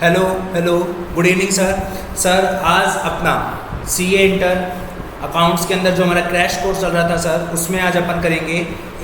Hello hello, good evening sir. Sir आज अपना CA inter accounts के अंदर जो हमारा क्रैश कोर्स चल रहा था सर, उसमें आज अपन करेंगे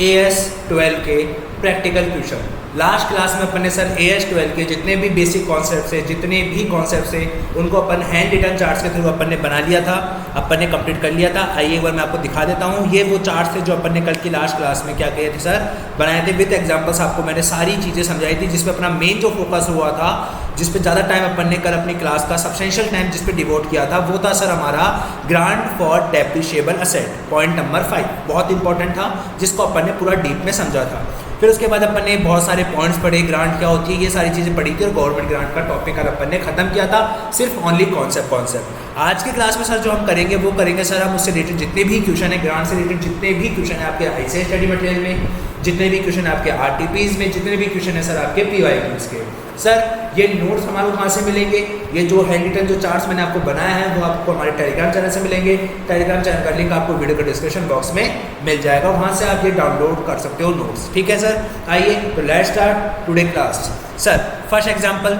AS12 के प्रैक्टिकल क्वेश्चन। लास्ट क्लास में अपन ने सर AS12 के जितने भी बेसिक कॉन्सेप्ट्स है, जितने भी कॉन्सेप्ट्स है, उनको अपन हैंड रिटन चार्ट्स के थ्रू अपन ने बना लिया था, अपन ने कंप्लीट कर लिया था। आइए एक बार मैं आपको दिखा देता हूँ। ये वो चार्ट्स थे जो अपन ने कल की लास्ट क्लास में क्या किए थे सर, बनाए थे विद एग्जाम्पल्स। आपको मैंने सारी चीज़ें समझाई थी, जिसपे अपना मेन जो फोकस हुआ था, जिस पे ज़्यादा टाइम अपन ने कल अपनी क्लास का सब्सटेंशियल टाइम जिस पे डिवोट किया था, वो था सर हमारा grant for depreciable asset, point number 5। बहुत इंपॉर्टेंट था, जिसको अपन ने पूरा डीप में समझा था। फिर उसके बाद अपन ने बहुत सारे पॉइंट्स पढ़े, ग्रांट क्या होती है, ये सारी चीज़ें पढ़ी थी, और गवर्नमेंट ग्रांट का टॉपिक अपन ने खत्म किया था, सिर्फ ओनली कॉन्सेप्ट। आज की क्लास में सर जो हम करेंगे वो करेंगे सर हम उससे रिलेटेड जितने भी क्वेश्चन है, ग्रांट से रिलेटेड जितने भी क्वेश्चन है आपके आईसीएस स्टडी मटेरियल में, जितने भी क्वेश्चन है आपके आरटीपीज में, जितने भी क्वेश्चन है सर आपके पीवाईक्यूज के। सर ये नोट्स हमारे कहाँ से मिलेंगे? ये जो हैंड रिटन जो चार्ट्स मैंने आपको बनाया है वो आपको हमारे टेलीग्राम चैनल से मिलेंगे। टेलीग्राम चैनल का लिंक आपको वीडियो के डिस्क्रिप्शन बॉक्स में मिल जाएगा, वहाँ से आप ये डाउनलोड कर सकते हो नोट्स। ठीक है सर, आइए तो let's start today class. Sir first example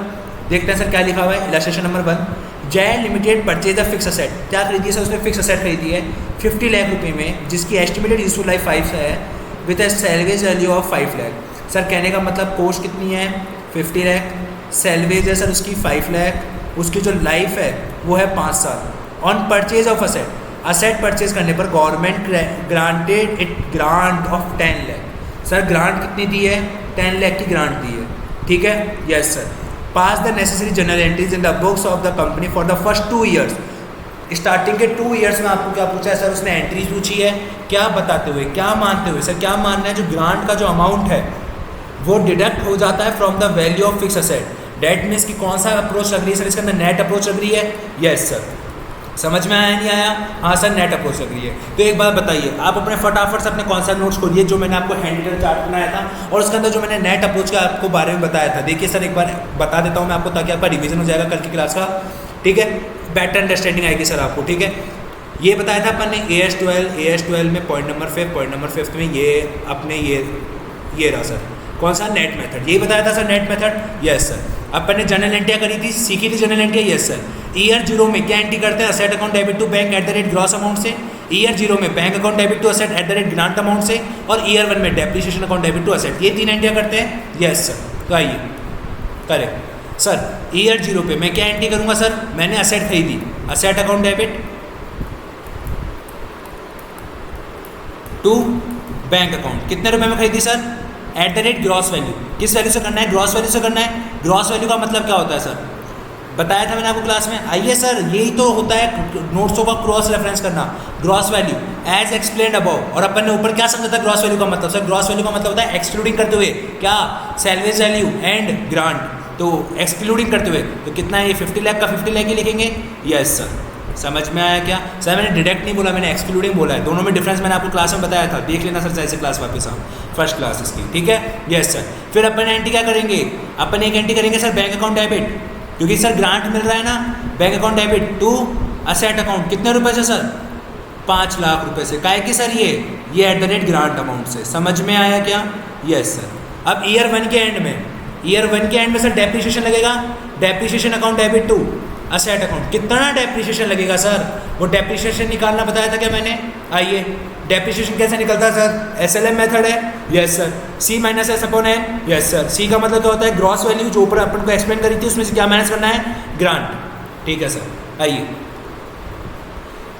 देखते हैं सर क्या लिखा हुआ है। इलस्ट्रेशन नंबर 1, जय limited purchase a fix asset. क्या खरीदी है सर? उसने फिक्स असेट खरीदी है 50 लाख रुपये में, जिसकी एस्टिमेटेड यूजफुल लाइफ 5 है, with A salvage value of 5 lakh. Sir कहने का मतलब कॉस्ट कितनी है? 50 लाख। सैलवेज है सर उसकी 5 लाख, उसकी जो लाइफ है वो है 5 साल। On purchase of asset purchase करने पर government granted it grant of 10 lakh. Sir grant कितनी दी है? 10 लाख की ग्रांट दी है। ठीक है, yes sir. Pass the necessary general entries in the books of the company for the first 2 years. Starting के 2 years में आपको क्या पूछा है सर? उसने एंट्रीज पूछी है, क्या बताते हुए, क्या मानते हुए? सर क्या मानना है, जो ग्रांट का जो अमाउंट है वो डिडक्ट हो जाता है from the value of fix asset. That means कि कौन सा अप्रोच लग रही है सर? इसके अंदर नेट अप्रोच लग रही है। यस सर, समझ में आया नहीं आया? हाँ सर, नेट अप्रोच लग रही है। तो एक बात बताइए, आप अपने फटाफट से अपने कॉन्सेप्ट नोट्स खोलिए जो मैंने आपको हैंड रिटन चार्ट बनाया था, और उसके अंदर जो मैंने नेट अप्रोच का आपको बारे में बताया था। देखिए सर एक बार बता देता हूँ मैं आपको, ताकि आपका रिविजन हो जाएगा कल की क्लास का। ठीक है, बेटर अंडरस्टैंडिंग आएगी सर आपको। ठीक है, ये बताया था अपन ने AS12 में पॉइंट नंबर 5 में ये अपने ये रहा सर, कौन सा? Net method. यही बताया था sir, net method. Yes sir. अपन ने जनरल एंट्रियाँ करी थी, सीखी थी जनरल एंट्रियाँ। Yes sir. ईयर 0 में क्या एंट्री करते हैं? Asset account debit to bank at the rate gross amount से। ईयर 0 में bank account debit to asset at the rate grant amount से। और ईयर 1 में depreciation account debit to asset. ये 3 एंट्रियाँ करते हैं। Yes sir. तो आइए करेक्ट सर। ईयर 0 पे मैं क्या एंट्री करूँगा सर? मैंने असेट खरीदी, asset account debit to bank account. कितने रुपए में खरीदी sir? At the rate gross value. किस वैल्यू से करना है? ग्रॉस वैल्यू से करना है। ग्रॉस वैल्यू का मतलब क्या होता है सर? बताया था मैंने आपको क्लास में। आइए सर, यही तो होता है नोट्सों का क्रॉस रेफरेंस करना। Gross value as explained above. और अपन ने ऊपर क्या समझा था ग्रॉस वैल्यू का मतलब? सर ग्रॉस वैल्यू का मतलब होता है एक्सक्लूडिंग करते हुए क्या? Salvage value and grant. तो एक्सक्लूडिंग करते हुए तो कितना है? ये 50 लाख का 50 लाख ही लिखेंगे। यस सर, समझ में आया क्या? सर मैंने डिडक्ट नहीं बोला, मैंने एक्सक्लूडिंग बोला है। दोनों में डिफरेंस मैंने आपको क्लास में बताया था, देख लेना सर जैसे क्लास वापस आओ, फर्स्ट क्लास इसकी। ठीक है, यस सर। फिर अपन एंट्री क्या करेंगे? अपन एक एंट्री करेंगे सर बैंक अकाउंट डेबिट, क्योंकि सर ग्रांट मिल रहा है ना। Bank account debit to asset account कितने रुपए से सर? 5 लाख रुपए से। काय कि सर ये eight the rate grant amount से। समझ में आया क्या? Yes sir. अब ईयर 1 के एंड में सर डेप्रिसिएशन लगेगा। Depreciation account debit to asset account. कितना डेप्रिसिएशन लगेगा सर? वो डेप्रिसिएशन निकालना बताया था क्या मैंने? आइए, डेप्रिसिएशन कैसे निकलता है सर? SLM मेथड है। Yes sir. C - S upon N। Yes sir. C का मतलब क्या होता है? ग्रॉस वैल्यू, जो ऊपर अपन को एक्सप्लेन करी थी, उसमें से क्या माइनस करना है? ग्रांट। ठीक है सर। आइए,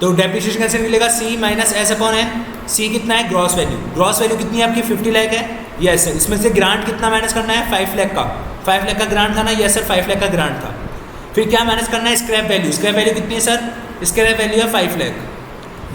तो डेप्रिसिएशन कैसे मिलेगा? C - S upon N। C कितना है? Gross value. ग्रॉस वैल्यू कितनी है आपकी? 50 लाख है। Yes sir. इसमें से ग्रांट कितना माइनस करना है? 5 लाख का। 5 लाख का ग्रांट था ना? यस सर, 5 लाख का ग्रांट था। फिर क्या माइनस करना है? Scrap value. स्क्रैप वैल्यू कितनी है सर? स्क्रैप वैल्यू है 5 lakh,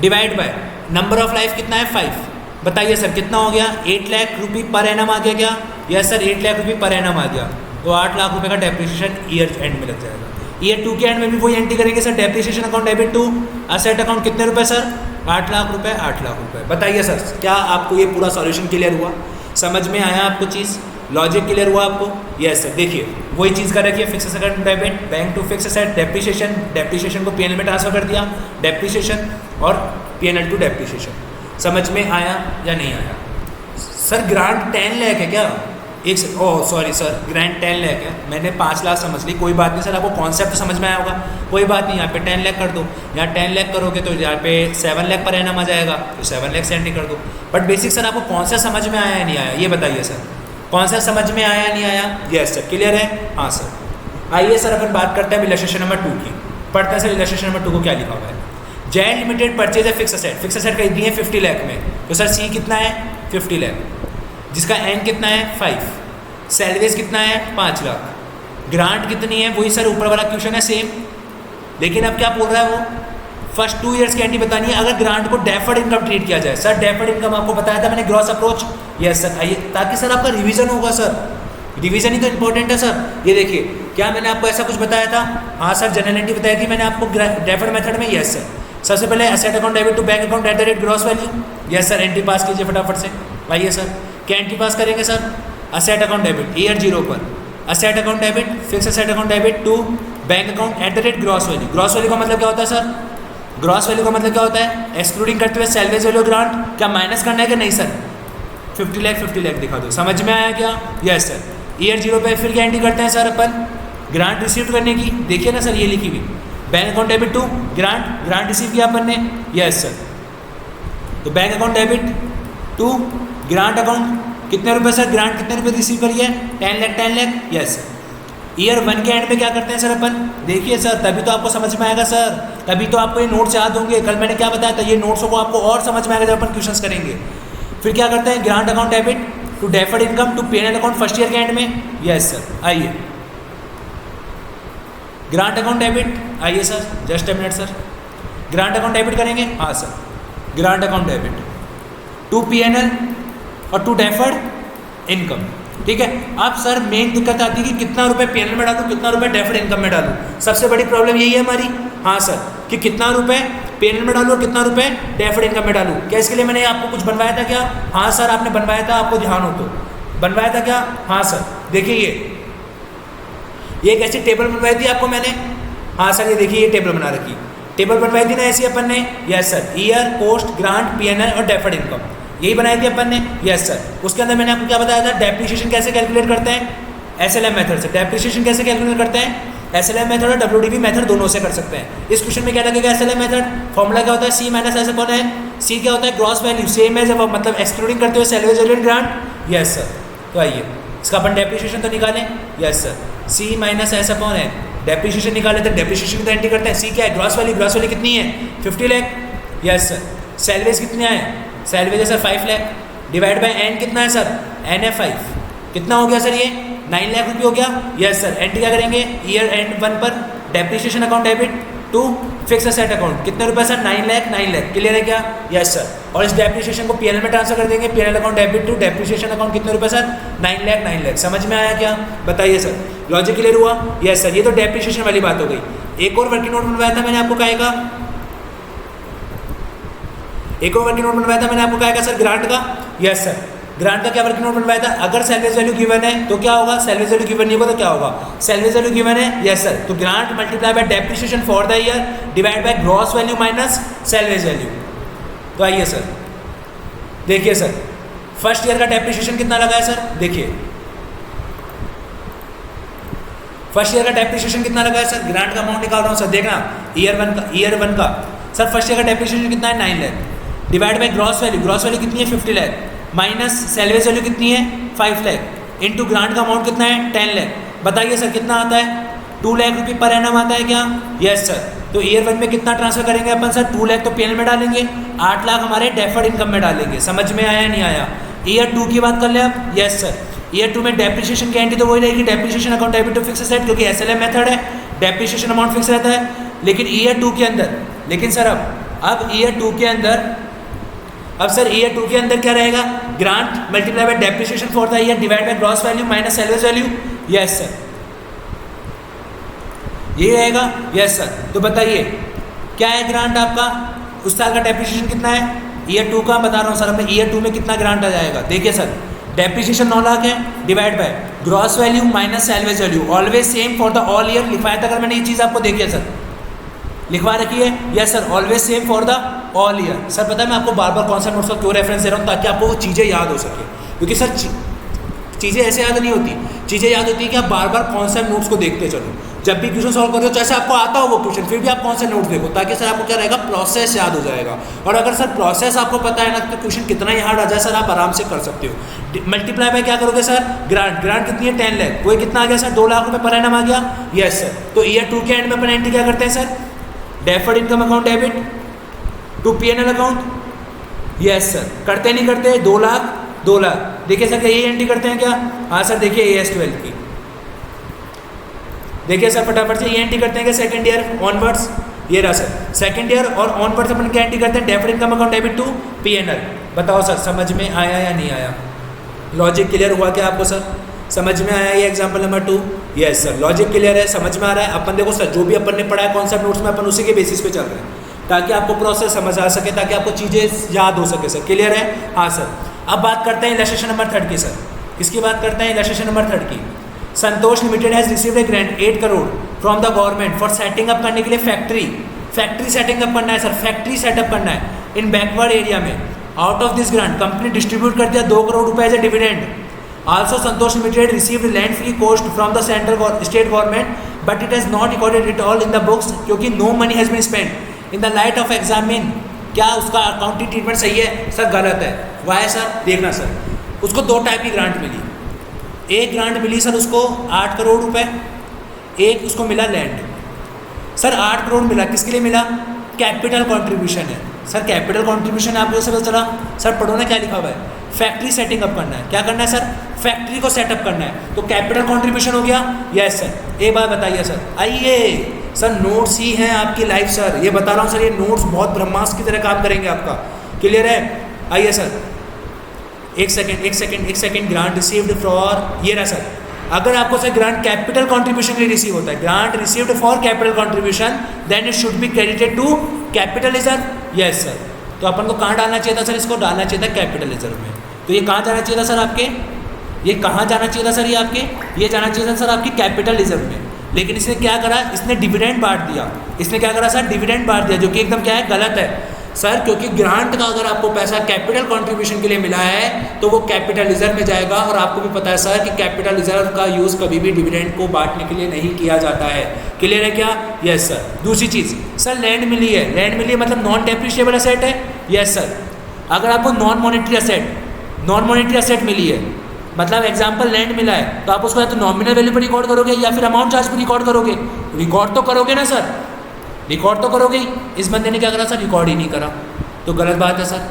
divide by number of life कितना है? 5। बताइए सर कितना हो गया? 8 लाख रुपये पर एनम आ गया क्या? यस सर, 8 लाख रुपये पर एनम आ गया। तो 8 लाख रुपये का डेप्रिसिएशन ईयर एंड में लग जाएगा। ईयर 2 के एंड में भी वही एंट्री करेंगे sir. Depreciation account debit to asset account कितने रुपए सर? 8 लाख रुपये। 8 लाख रुपये। बताइए सर, क्या आपको ये पूरा सॉल्यूशन क्लियर हुआ? समझ में आया आपको चीज़? लॉजिक क्लियर हुआ आपको? Yes sir. देखिए वही चीज़ कर रखी है, fix asset debit, bank to fix asset, depreciation को PNL में ट्रांसफर कर दिया, डेप्रिसिएशन और PNL टू डेप्रिसिएशन। समझ में आया या नहीं आया? सर ग्रांट 10 लाख है क्या? एक सॉरी सर, ग्रांट 10 लाख है, मैंने 5 लाख समझ ली, कोई बात नहीं सर, आपको कॉन्सेप्ट तो समझ में आया होगा, कोई बात नहीं, यहाँ पे 10 लाख कर दो, यहाँ 10 लाख करोगे तो यहाँ पे 7 लाख पर एनम आ जाएगा, तो 7 लाख सेंड कर दो। बट बेसिक सर आपको कॉन्सेप्ट समझ में आया या नहीं आया, ये बताइए सर, कॉन्सेप्ट समझ में आया या नहीं आया? यस सर, क्लियर है? हाँ सर। आइए सर अपन बात करते हैं इलस्ट्रेशन नंबर 2 की, पढ़ते हैं सर इलस्ट्रेशन नंबर 2 को क्या लिखा हुआ है। जैन लिमिटेड परचेज है फिक्स असेट, फिक्स असेट खरीदी है 50 लाख में, तो सर सी कितना है 50 लाख, जिसका एन कितना है 5, सैलरीज कितना है 5 लाख, ग्रांट कितनी है वही सर ऊपर वाला क्वेश्चन है सेम, लेकिन अब क्या बोल रहा है वो, फर्स्ट 2 ईयर्स की एंट्री बतानी है अगर ग्रांट को डेफर्ड इनकम ट्रीट किया जाए। सर डेफर्ड इनकम आपको बताया था मैंने, ग्रॉस अप्रोच। यस सर, आइए ताकि सर आपका रिवीजन होगा सर, रिवीजन ही तो इंपॉर्टेंट है सर। ये देखिए क्या मैंने आपको ऐसा कुछ बताया था? हाँ सर, जनरल एंट्री बताई थी मैंने आपको डेफर्ड मेथड में। यस सर, सबसे पहले asset account debit to bank account at the rate gross value. Yes sir, entry pass कीजिए फटाफट से। आइए सर, क्या एंट्री पास करेंगे sir? Asset account debit year 0 पर, asset account debit, fix asset account debit to bank account at the rate gross value. Gross value का मतलब क्या होता है सर? ग्रॉस वैल्यू का मतलब क्या होता है? एक्सक्लूडिंग करते हुए सैलरीज वैल्यू ग्रांट, क्या माइनस करना है कि नहीं सर? 50 लाख दिखा दो, समझ में आया क्या? यस सर, ईयर 0 पे फिर क्या एंट्री करते हैं सर अपन? ग्रांट रिसीव करने की, देखिए ना सर ये लिखी हुई, bank account debit to grant, grant receive किया अपन ने। यस सर, तो bank account debit to grant account, कितने रुपए सर? ग्रांट कितने रुपए रिसीव करी है? 10 लाख। यस सर, ईयर 1 के एंड पे क्या करते हैं सर अपन? देखिए सर, तभी तो आपको समझ में आएगा सर, तभी तो आपको ये नोट्स याद होंगे। कल मैंने क्या बताया था, ये नोट्सों को आपको और समझ में आएगा जब अपन क्वेश्चंस करेंगे। फिर क्या करते हैं? Grant account debit to deferred income to P&L account first year के एंड में। यस सर, आइए ग्रांट अकाउंट डेबिट, आइए sir just a minute sir, grant account debit करेंगे। हाँ sir, grant account debit to P&L और to deferred income, ठीक है। अब सर मेन दिक्कत आती है कि कितना रुपए P&L में डालूं, कितना रुपए डेफर्ड इनकम में डालूं। सबसे बड़ी प्रॉब्लम यही है हमारी। हाँ सर, कि कितना रुपए P&L में डालूं, कितना रुपए डेफर्ड इनकम में डालूं। क्या इसके लिए मैंने आपको कुछ बनवाया था क्या? हाँ सर, आपने बनवाया था, आपको ध्यान हो तो बनवाया था क्या? हाँ सर, देखिए ये एक ऐसी टेबल बनवाई थी आपको मैंने। हाँ सर, ये देखिए ये टेबल बना रखी, टेबल बनवाई थी ना ऐसी अपन ने। Yes sir, year, post, grant, P&L और डेफर्ड इनकम, यही बनाई थी अपन ने। यस सर, उसके अंदर मैंने आपको क्या बताया था? डेप्रिसिएशन कैसे कैलकुलेट करते हैं? SLM मेथड से। डेप्रिसिएशन कैसे कैलकुलेट करते हैं? SLM मेथड और WDV मेथड दोनों से कर सकते हैं। इस क्वेश्चन में क्या लगेगा? SLM मेथड फॉर्मूला क्या होता है? C minus S upon N। C क्या होता है? ग्रॉस वैल्यू, सेम एज मतलब एक्सक्लूडिंग करते हुए salaries value and grant. Yes sir, तो आइए इसका अपन डेप्रिसिएशन तो निकालें। Yes sir, C minus S upon N, depreciation निकाले तो डेप्रिसिएशन की एंट्री करते हैं। C क्या है? ग्रॉस वैल्यू, ग्रॉस वैल्यू कितनी है? 50 लाख। यस सर, सैलरीज कितनी है? सैलरीज है sir 5 lakh, divide bye N कितना है सर? N है 5, कितना हो गया सर? ये 9 लाख रुपये हो गया। यस सर, एंट्री क्या करेंगे? ईयर एंड 1 पर depreciation account debit to fix asset account, कितने रुपए सर? 9 लाख। क्लियर है क्या? यस सर, और इस डेप्रिसिएशन को P&L में ट्रांसफर कर देंगे। P&L account debit to depreciation account, कितने रुपए सर? 9 लाख। समझ में आया क्या? बताइए सर, लॉजिक क्लियर हुआ? यस सर, ये तो डेप्रिसिएशन वाली बात हो गई। एक और वर्किंग नोट बनवाया था मैंने आपको, कहेगा एक और वर्किंग नोट बनवाया था मैंने आपको, कहेगा सर ग्रांट का। यस सर, ग्रांट का क्या वर्किंग नोट बनवाया था? अगर सैलरीज वैल्यू गिवन है तो क्या होगा? सैलरीज वैल्यू गिवन नहीं होगा तो क्या होगा? सैलरीज वैल्यू गिवन है। यस सर, तो grant multiply by depreciation for the year divide by gross value minus salaries value. तो आइए सर, देखिए सर, फर्स्ट ईयर का डेप्रिसिएशन कितना लगा है सर? देखिए फर्स्ट ईयर का डेप्रिसिएशन कितना लगा है सर? ग्रांट का अमाउंट निकाल रहा हूँ सर, देखना ईयर वन का सर फर्स्ट ईयर का डेप्रिसिएशन कितना है? 9 lakh, divide by gross value कितनी है? 50 लाख, माइनस सैलरीज वैल्यू कितनी है? 5 लाख, इनटू ग्रांट का अमाउंट कितना है? 10 लाख। बताइए सर कितना आता है? 2 लाख रुपये पर एनम आता है क्या? यस सर, तो ईयर 1 में कितना ट्रांसफर करेंगे अपन सर? 2 लाख तो P&L में डालेंगे, 8 लाख हमारे डेफर्ड इनकम में डालेंगे। समझ में आया नहीं आया? ईयर 2 की बात कर ले आप। यस सर, ईयर 2 में डेप्रिसिएशन की एंट्री तो वही रहेगी, depreciation account debit to fix asset, क्योंकि SLM मेथड है, डेप्रिसिएशन अमाउंट फिक्स रहता है। लेकिन ईयर 2 के अंदर, लेकिन सर अब ईयर 2 के अंदर, अब सर ईयर 2 के अंदर क्या रहेगा? Grant multiply by depreciation for the year divide by gross value minus salaries value. Yes sir, ये रहेगा। यस सर, तो बताइए क्या है ग्रांट आपका? उस साल का डेप्रिसिएशन कितना है? ईयर 2 का बता रहा हूँ सर, हमें ईयर 2 में कितना ग्रांट आ जाएगा? देखिए सर, डेप्रिसिएशन 9 लाख है, divide by gross value minus salaries value, always same for the all year. लिखवाया था अगर मैंने ये चीज़ आपको, देखिए सर लिखवा रखी है। Yes sir, always same for the all year. Sir पता है मैं आपको बार बार कॉन्सेप्ट नोट्स का क्यों रेफरेंस दे रहा हूँ? ताकि आपको वो चीज़ें याद हो सके, क्योंकि सर चीज़ें ऐसे याद नहीं होती, चीज़ें याद होती है कि आप बार बार कॉन्सेप्ट नोट्स को देखते चलो। जब भी क्वेश्चन सॉल्व करो चाहे आपको आता हो वो क्वेश्चन, फिर भी आप कौन से नोट्स देखो, ताकि सर आपको क्या रहेगा, प्रोसेस याद हो जाएगा। और अगर सर प्रोसेस आपको पता है ना तो क्वेश्चन कितना ही हार्ड आ जाए सर आप आराम से कर सकते हो। मल्टीप्लाई में क्या करोगे सर, ग्रांट, ग्रांट कितनी है 10 लाख, कोई कितना आ गया सर 2 लाख रुपये पर एनम आ गया, यस सर। तो ईयर 2 के एंड में अपन एंट्री क्या करते हैं sir, deferred income account debit to P&L account, yes sir. करते नहीं करते, 2 लाख 2 लाख, देखिए सर क्या ये एंट्री करते हैं क्या, हाँ सर देखिए AS12 की, देखिए सर फटाफट से ये एंट्री करते हैं क्या, सेकंड ईयर ऑनवर्ड्स, ये रहा सर सेकंड ईयर और ऑनवर्ड्स अपन क्या एंट्री करते हैं, deferred income account debit to P&L। बताओ सर समझ में आया या नहीं आया, लॉजिक क्लियर हुआ क्या आपको सर, समझ में आया ये example number 2, yes sir logic clear है, समझ में आ रहा है। अपन देखो सर जो भी अपन ने पढ़ा है कॉन्सेप्ट नोट्स में अपन उसी के बेसिस पे चल रहे हैं, ताकि आपको प्रोसेस समझ आ सके, ताकि आपको चीज़ें याद हो सके सर, क्लियर है, हाँ सर। अब बात करते हैं इलस्ट्रेशन नंबर 3 की सर, किसकी बात करते हैं, इलस्ट्रेशन नंबर 3 की। Santosh limited has received a grant 8 crore from the government for setting up करने के लिए फैक्ट्री सेटिंग अप करना है सर, फैक्ट्री सेटअप करना है इन बैकवर्ड एरिया में। Out of this grant company distribute कर दिया 2 करोड़ रुपए as a dividend. Also Santosh limited received land free cost from the central state government but it has not recorded it all in the books, क्योंकि no money has been spend in the light of examine. क्या उसका accounting treatment सही है sir, गलत है, why sir, देखना sir. उसको 2 type की ग्रांट मिली, एक ग्रांट मिली सर उसको 8 करोड़ रुपए, एक उसको मिला लैंड। सर 8 करोड़ मिला, किसके लिए मिला, कैपिटल कंट्रीब्यूशन है सर, कैपिटल कंट्रीब्यूशन आपको सब चला सर, पढ़ो ना क्या लिखा हुआ है, फैक्ट्री सेटिंग अप करना है, क्या करना है सर, फैक्ट्री को सेटअप करना है, तो कैपिटल कंट्रीब्यूशन हो गया, यस सर। एक बात बताइए सर, आइए सर नोट्स ही हैं आपकी लाइफ सर, ये बता रहा हूँ सर, ये नोट्स बहुत ब्रह्मास्त्र की तरह काम करेंगे आपका, क्लियर है। आइए सर एक सेकेंड, ग्रांट रिसीव्ड फॉर, ये रहा सर, अगर आपको सर ग्रांट कैपिटल कंट्रीब्यूशन के लिए रिसीव होता है, grant received for capital contribution, then it should be credited to capital reserve, yes sir. तो अपन को कहाँ डालना चाहिए था सर, इसको डालना चाहिए था कैपिटल रिजर्व में। तो ये कहाँ जाना चाहिए था सर आपके, ये कहाँ जाना चाहिए था सर, ये आपके ये जाना चाहिए था सर आपकी कैपिटल रिजर्व में। लेकिन इसने क्या करा, इसने डिविडेंड बांट दिया, इसने क्या करा सर, डिविडेंड बांट दिया, जो कि एकदम क्या है, गलत है सर, क्योंकि ग्रांट का अगर आपको पैसा कैपिटल कंट्रीब्यूशन के लिए मिला है तो वो कैपिटल रिजर्व में जाएगा। और आपको भी पता है सर कि कैपिटल रिजर्व का यूज़ कभी भी डिविडेंड को बांटने के लिए नहीं किया जाता है, क्लियर है क्या, यस सर। दूसरी चीज़ सर लैंड मिली है, लैंड मिली है मतलब नॉन डेप्रिशिएबल एसेट है, यस सर। अगर आपको नॉन मॉनेटरी एसेट मिली है, मतलब एग्जाम्पल लैंड मिला है, तो आप उसको या तो नॉमिनल वैल्यू पर रिकॉर्ड करोगे या फिर अमाउंट चार्ज पर रिकॉर्ड करोगे, रिकॉर्ड तो करोगे ना सर, रिकॉर्ड तो करोगे ही। इस बंदे ने क्या करा सर, रिकॉर्ड ही नहीं करा, तो गलत बात है सर,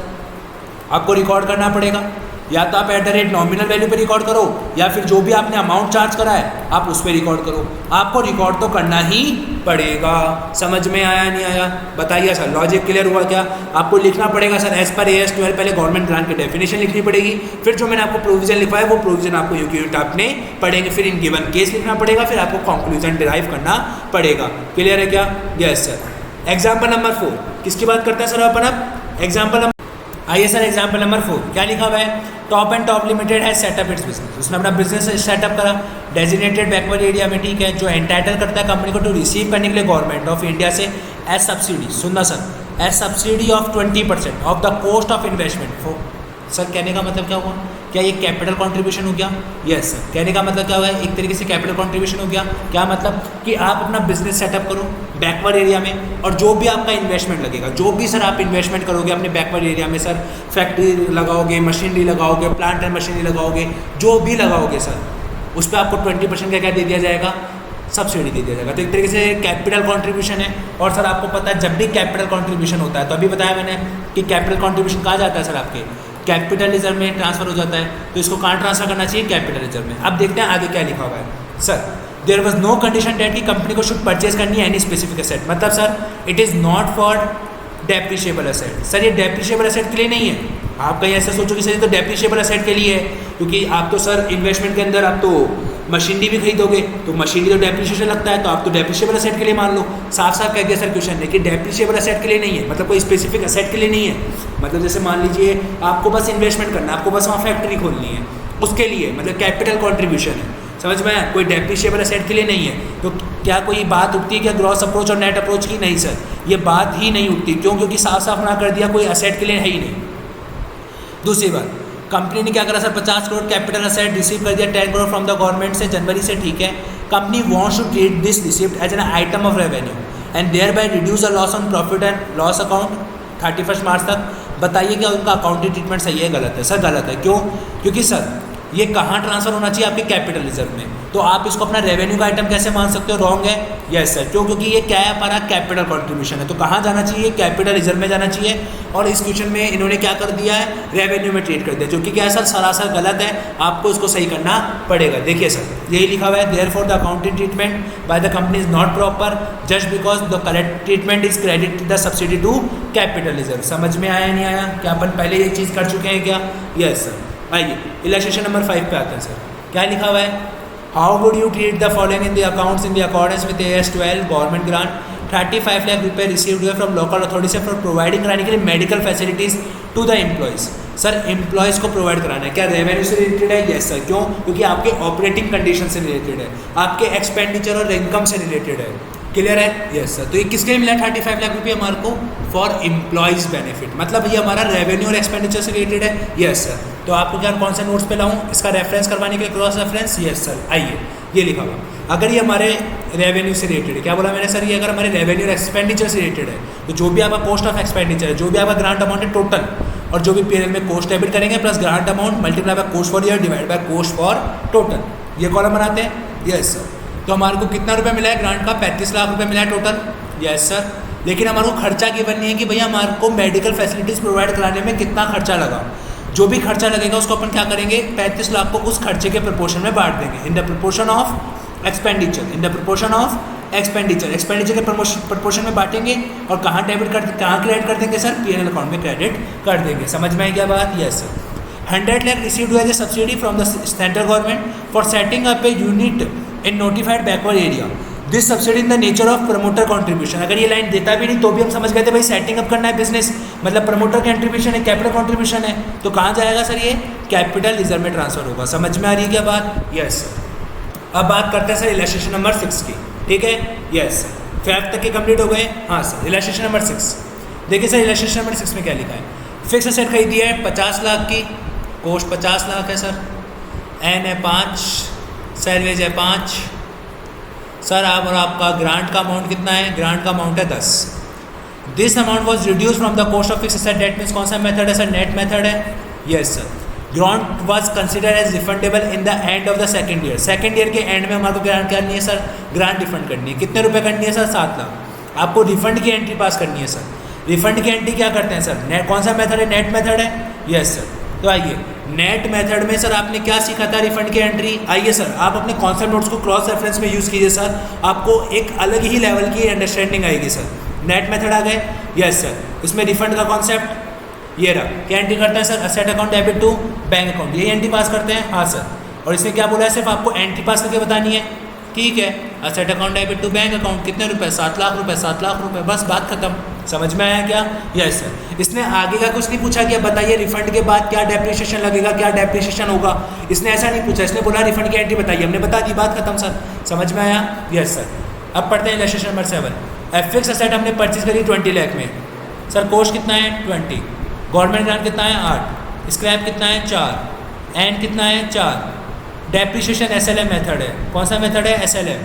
आपको रिकॉर्ड करना पड़ेगा, या तो आप @ नॉमिनल वैल्यू पे रिकॉर्ड करो या फिर जो भी आपने अमाउंट चार्ज करा है आप उस पर रिकॉर्ड करो, आपको रिकॉर्ड तो करना ही पड़ेगा। समझ में आया नहीं आया, बताइए सर, लॉजिक क्लियर हुआ क्या। आपको लिखना पड़ेगा सर एज पर AS12, पहले गवर्नमेंट ग्रांट की डेफिनेशन लिखनी पड़ेगी, फिर जो मैंने आपको प्रोविजन लिखा है वो प्रोविजन आपको यूनिट आपने पढ़ेंगे, फिर इन गिवन केस लिखना पड़ेगा, फिर आपको कंक्लूजन डिराइव करना पड़ेगा, क्लियर है क्या, यस सर। एग्जाम्पल नंबर 4 किसकी बात करते हैं सर अपन अब, एग्जाम्पल नंबर, आइए सर एग्जाम्पल नंबर 4 क्या लिखा हुआ है, टॉप एंड टॉप लिमिटेड है सेटअप इट्स बिजनेस, उसने अपना बिजनेस सेटअप करा डेजिग्नेटेड बैकवर्ड एरिया में, ठीक है, जो एंटाइटल करता है कंपनी को टू रिसीव करने के लिए गवर्नमेंट ऑफ इंडिया से एज सब्सिडी, सुनना sir, as subsidy of 20% of the cost of investment. Sir कहने का मतलब क्या हुआ, क्या ये कैपिटल कंट्रीब्यूशन हो गया, यस सर। कहने का मतलब क्या हुआ, एक तरीके से कैपिटल कंट्रीब्यूशन हो गया, क्या मतलब कि आप अपना बिजनेस सेटअप करो बैकवर्ड एरिया में, और जो भी आपका इन्वेस्टमेंट लगेगा, जो भी सर आप इन्वेस्टमेंट करोगे अपने बैकवर्ड एरिया में सर, फैक्ट्री लगाओगे, मशीनरी लगाओगे, प्लांट एंड मशीनरी लगाओगे, जो भी लगाओगे सर, उस पर आपको 20% का क्या दे दिया जाएगा, सब्सिडी दे दिया जाएगा। तो एक तरीके से कैपिटल कंट्रीब्यूशन है। और सर आपको पता है जब भी कैपिटल कंट्रीब्यूशन होता है, तो अभी बताया मैंने कि कैपिटल कंट्रीब्यूशन कहाँ जाता है सर, आपके कैपिटल रिजर्व में ट्रांसफर हो जाता है, तो इसको कहाँ ट्रांसफर करना चाहिए, कैपिटल रिजर्व में। अब देखते हैं आगे क्या लिखा हुआ है sir, there was no condition that की कंपनी को शुड परचेज करनी है एनी स्पेसिफिक एसेट, मतलब sir it is not for depreciable asset. Sir ये डेप्रिशिएबल एसेट के लिए नहीं है, आप कहीं ऐसा सोचोगे सर ये तो डेप्रिशिएबल एसेट के लिए है, क्योंकि आप तो सर इन्वेस्टमेंट के अंदर आप तो मशीनरी भी खरीदोगे, तो मशीनरी तो डेप्रिशिएशन लगता है, तो आप तो डेप्रिशिएबल एसेट के लिए मान लो, साफ साफ कह दिया सर क्वेश्चन, लेकिन डेप्रिशिएबल एसेट के लिए नहीं है, मतलब कोई स्पेसिफिक एसेट के लिए नहीं है। मतलब जैसे मान लीजिए आपको बस इन्वेस्टमेंट करना है, आपको बस वहाँ फैक्ट्री खोलनी है, उसके लिए मतलब कैपिटल कॉन्ट्रीब्यूशन है, समझ में आया, कोई डेप्रिशिएबल एसेट के लिए नहीं है। तो क्या कोई बात उठती है क्या ग्रॉस अप्रोच और नेट अप्रोच की, नहीं सर, ये बात ही नहीं उठती। क्यों, क्योंकि साफ साफ ना कर दिया कोई एसेट के लिए है ही नहीं। दूसरी बात, कंपनी ने क्या करा sir, 50 crore capital asset receive कर दिया 10 करोड़ फ्रॉम द गवर्नमेंट से जनवरी से, ठीक है। Company wants to treat this receipt as an item of revenue and thereby reduce a loss on profit and loss account 31 March तक। बताइए क्या उनका अकाउंटिंग ट्रीटमेंट सही है गलत है? सर गलत है। क्यों? क्योंकि सर ये कहाँ ट्रांसफर होना चाहिए? आपके कैपिटल रिजर्व में। तो आप इसको अपना रेवेन्यू का आइटम कैसे मान सकते हो? रॉन्ग है। Yes sir. क्यों? क्योंकि ये क्या है, हमारा कैपिटल कंट्रीब्यूशन है। तो कहाँ जाना चाहिए? कैपिटल रिजर्व में जाना चाहिए। और इस क्वेश्चन में इन्होंने क्या कर दिया है, रेवेन्यू में ट्रीट कर दिया, जो कि क्या है सर, सरासर गलत है। आपको इसको सही करना पड़ेगा। देखिए सर यही लिखा हुआ है, therefore the accounting treatment by the company is not proper just because the correct treatment is credit the subsidy to capital reserve. समझ में आया नहीं आया? क्या अपन पहले ये चीज़ कर चुके हैं क्या? Yes sir. आइए इलस्ट्रेशन नंबर 5 पे आते हैं सर। क्या लिखा हुआ है, how would you treat the following in the accounts in the accordance with AS 12 government grant 35 lakh रुपये रिसीव्ड हुए फ्रॉम लोकल अथॉरिटी से फॉर प्रोवाइडिंग कराने के लिए medical facilities to the employees. Sir employees को प्रोवाइड कराना है, क्या रेवेन्यू से रिलेटेड है? Yes sir. क्यों? क्योंकि आपके ऑपरेटिंग कंडीशन से रिलेटेड है, आपके एक्सपेंडिचर और इनकम से रिलेटेड है। क्लियर है? Yes sir. तो ये किसके लिए मिला 35 लाख रुपये हमारे को? फॉर एम्प्लॉयज़ बेनिफिट, मतलब ये हमारा रेवेन्यू और एक्सपेंडिचर से रिलेटेड है। Yes sir. तो आपको क्या कौन से नोट्स पे लाऊं इसका रेफरेंस करवाने के लिए, क्रॉस रेफरेंस? Yes sir. आइए ये लिखा हुआ, अगर ये हमारे रेवेन्यू से रिलेटेड है, क्या बोला मैंने सर, ये अगर हमारे रेवेन्यू और एक्सपेंडिचर से रिलेटेड है तो जो भी आपका कॉस्ट ऑफ एक्सपेंडिचर है, जो भी आपका ग्रांट अमाउंट है टोटल, और जो भी पीरियड में कॉस्ट डेबिट करेंगे plus grant amount multiply by cost for year divide by cost for total, ये कॉलम बनाते हैं। Yes sir. तो हमारे को कितना रुपये मिला है ग्रांट का? 35 लाख रुपये मिला है टोटल। Yes sir. लेकिन हमारे को खर्चा गिवन नहीं है कि भैया हमारे को मेडिकल फैसिलिटीज़ प्रोवाइड कराने में कितना खर्चा लगा। जो भी खर्चा लगेगा उसको अपन क्या करेंगे, 35 लाख को उस खर्चे के प्रपोर्शन में बांट देंगे, in the proportion of expenditure, in the proportion of expenditure, expenditure के प्रपोर्शन में बांटेंगे। और कहाँ डेबिट कर, कहाँ क्रेडिट कर देंगे सर? P&L अकाउंट में क्रेडिट कर देंगे। समझ में आई क्या बात? Yes sir. 100 lakh received as a subsidy from the central government for setting up a unit in notified backward area, this subsidy in the nature of promoter contribution. अगर ये लाइन देता भी नहीं तो भी हम समझ गए थे भाई सेटिंग अप करना है बिजनेस, मतलब प्रमोटर कंट्रीब्यूशन है, कैपिटल कंट्रीब्यूशन है। तो कहाँ जाएगा सर? ये कैपिटल रिजर्व में ट्रांसफर होगा। समझ में आ रही है क्या बात? Yes sir. अब बात करते हैं सर इलस्ट्रेशन नंबर 6 की, ठीक है? Yes sir. 5 तक के कंप्लीट हो गए। हाँ सर। इलस्ट्रेशन नंबर 6 देखिए सर, इलस्ट्रेशन नंबर 6 में क्या लिखा है, फिक्स असेट खरीदी है 50 लाख की, कॉस्ट 50 लाख है सर, एन है 5, सैलवेज है 5 सर। आप और आपका ग्रांट का अमाउंट कितना है? ग्रांट का अमाउंट है 10। This amount was reduce from the cost of fix asset, that means कौन सा मेथड है सर? नेट मेथड है। Yes sir. Grant was consider as refundable in the end of the second year, second year के end में हमारे को grant करनी है सर, ग्रांट रिफंड करनी है। कितने रुपए करनी है सर? 7 लाख। आपको रिफंड की एंट्री पास करनी है सर। रिफंड की एंट्री क्या करते हैं सर? नेट, कौन सा मेथड है? नेट मेथड है। Yes sir. तो आइए नेट मेथड में सर आपने क्या सीखा था? रिफंड की एंट्री। आइए सर आप अपने कॉन्सेप्ट नोट्स को क्रॉस रेफरेंस में यूज़ कीजिए सर, आपको एक अलग ही लेवल की अंडरस्टैंडिंग आएगी सर। नेट मेथड आ गए। Yes sir. इसमें रिफंड का कॉन्सेप्ट ये रहा, क्या एंट्री करते हैं sir? Asset account debit to bank account, यही एंट्री पास करते हैं। हाँ सर। और इसमें क्या बोला है, सिर्फ आपको एंट्री पास करके बतानी है, ठीक है? Asset account debit to bank account, कितने रुपए? 7 लाख रुपए, 7 लाख रुपए, बस बात खत्म। समझ में आया क्या? Yes sir. इसने आगे का कुछ नहीं पूछा कि बताइए रिफंड के बाद क्या डेप्रिसिएशन लगेगा, क्या डेप्रिसिएशन होगा, इसने ऐसा नहीं पूछा। इसने बोला रिफंड की एंट्री बताइए, हमने बता दी, बात खत्म सर। समझ में आया? Yes sir. अब पढ़ते हैं इलस्ट्रेशन नंबर 7। फिक्स असेट हमने परचेज करी 20 लाख में सर, कॉस्ट कितना है? 20, गवर्नमेंट ग्रांट कितना है? 8, स्क्रैप कितना है? 4, एंड कितना है? 4। डेप्रिसिएशन SLM मेथड है। कौन सा मेथड है? SLM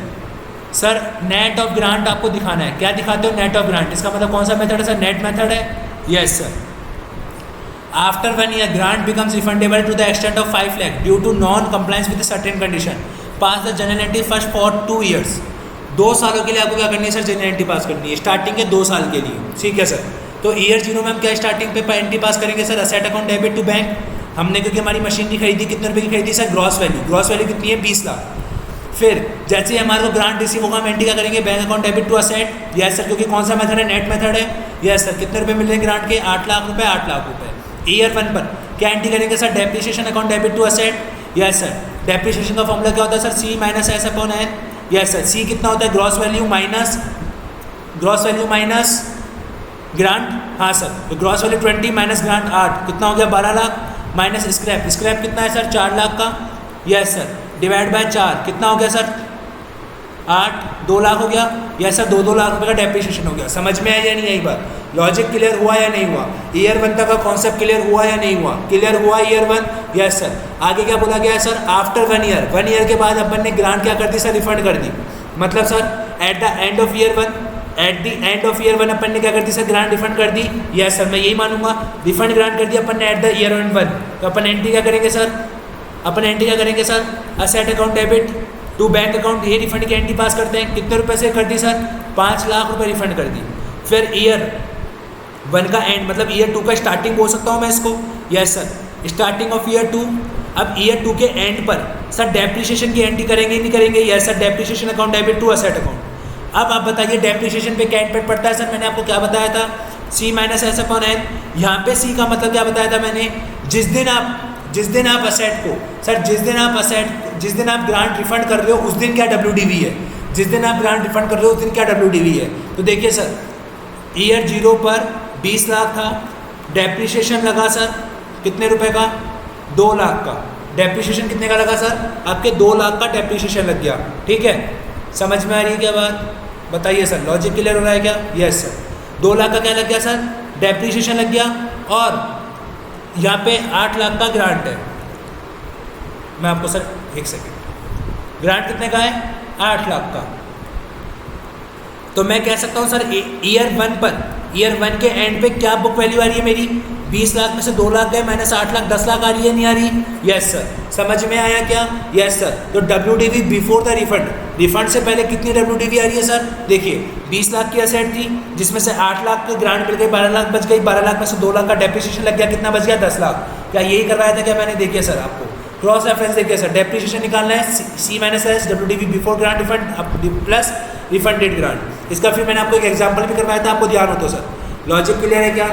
sir. Net of grant आपको दिखाना है, क्या दिखाते हो? Net of grant. इसका मतलब कौन सा मेथड है सर? नेट मेथड है। Yes sir. After 1 year grant becomes refundable to the extent of 5 lakh due to non compliance with certain condition, pass the journal entry first for 2 years. 2 सालों के लिए आपको क्या करनी है सर? जनरल एंट्री पास करनी है, स्टार्टिंग के 2 साल के लिए, ठीक है सर। तो ईयर 0 में हम क्या स्टार्टिंग पे एंट्री पास करेंगे sir? Asset account debit to bank. हमने क्योंकि हमारी मशीनरी खरीदी, कितने रुपए की खरीदी सर? ग्रॉस वैल्यू, ग्रॉस वैल्यू कितनी है? 20 लाख। फिर जैसे ही हमारे को ग्रांट रिसीव होगा हम एंट्री क्या करेंगे? Bank account debit to asset. Yes sir. क्योंकि कौन सा मेथड है? नेट मेथड है। Yes sir. कितने रुपए मिल रहे हैं ग्रांट के? 8 लाख रुपए, 8 लाख रुपए। ईयर 1 पर क्या एंट्री करेंगे sir? Depreciation account debit to asset. Yes sir. Depreciation का फॉर्मूला क्या होता है sir? C minus S upon N। Yes sir. C कितना होता है? Gross value minus grant. हाँ सर। तो ग्रॉस वैल्यू 20 माइनस ग्रांट 8, कितना हो गया? 12 लाख। माइनस स्क्रैप, स्क्रैप कितना है सर? 4 लाख का। Yes sir. डिवाइड बाय 4, कितना हो गया सर? 8 2 लाख हो गया, या सर 2 लाख रुपए का डेप्रिसिएशन हो गया। समझ में आई या नहीं आई बात? लॉजिक क्लियर हुआ या नहीं हुआ? ईयर 1 तक का कॉन्सेप्ट क्लियर हुआ या नहीं हुआ? क्लियर हुआ ईयर 1? Yes sir. आगे क्या बोला गया है सर? आफ्टर 1 ईयर के बाद अपन ने ग्रांट क्या कर दी सर? रिफंड कर दी। मतलब sir at the end of year 1 अपन ने क्या कर दी सर? ग्रांट रिफंड कर दी। यस सर, मैं यही मानूंगा। रिफंड ग्रांट कर दिया अपन ने एट द ईयर 1। तो अपन एंट्री क्या करेंगे सर? अपन एंट्री क्या करेंगे sir? Asset account debit to bank account, ये रिफंड की एंट्री पास करते हैं। कितने रुपए से कर दी सर? 5 लाख रुपए रिफंड कर दी। फिर ईयर 1 का एंड, मतलब ईयर 2 का स्टार्टिंग बोल सकता हूँ मैं इसको। Yes sir, starting of year 2। अब ईयर 2 के एंड पर सर डेप्रिसिएशन की एंट्री करेंगे नहीं करेंगे? Yes sir, depreciation account debit to asset account. अब आप बताइए डेप्रिसिएशन पे क्या इम्पैक्ट पड़ता है सर? मैंने आपको क्या बताया था? C minus S upon N. यहाँ पे C का मतलब क्या बताया था मैंने? जिस दिन आप असेट को सर, जिस दिन आप ग्रांट रिफंड कर रहे हो उस दिन क्या WDV है? जिस दिन आप ग्रांट रिफंड कर रहे हो उस दिन क्या WDV है? तो देखिए सर, ईयर 0 पर 20 लाख था, डेप्रिसिएशन लगा सर कितने रुपए का? 2 लाख का। डेप्रिसिएशन कितने का लगा सर? आपके 2 लाख का डेप्रिसिएशन लग गया। ठीक है, समझ में आ रही है क्या बात? बताइए सर, लॉजिक क्लियर हो रहा है क्या? यस सर, 2 लाख का क्या लग गया सर? डेप्रिसिएशन लग गया। और यहाँ पे 8 लाख का ग्रांट है। मैं आपको सर एक सेकेंड, ग्रांट कितने का है? 8 लाख का। तो मैं कह सकता हूँ सर ईयर 1 के एंड पे क्या बुक वैल्यू आ रही है मेरी? 20 लाख में से 2 लाख गए, माइनस 8 लाख 10 लाख आ रही है नहीं आ रही? यस सर, समझ में आया क्या? Yes sir. तो WDV बिफोर द रिफंड से पहले कितनी WDV आ रही है सर? देखिए 20 लाख की असेट थी जिसमें से 8 लाख के ग्रांट मिल गई, 12 लाख बच गई, 12 लाख में से 2 लाख का डेप्रिसिएशन लग गया, कितना बच गया? 10 लाख। क्या यही करवाया था क्या मैंने? देखिए सर, आपको क्रॉस रेफरेंस देखिए सर, डेप्रिसिएशन निकालना है C minus S WDV before grant refund plus refunded grant. इसका फिर मैंने आपको एक एग्जाम्पल भी करवाया था, आपको ध्यान हो तो सर। लॉजिक क्लियर है क्या?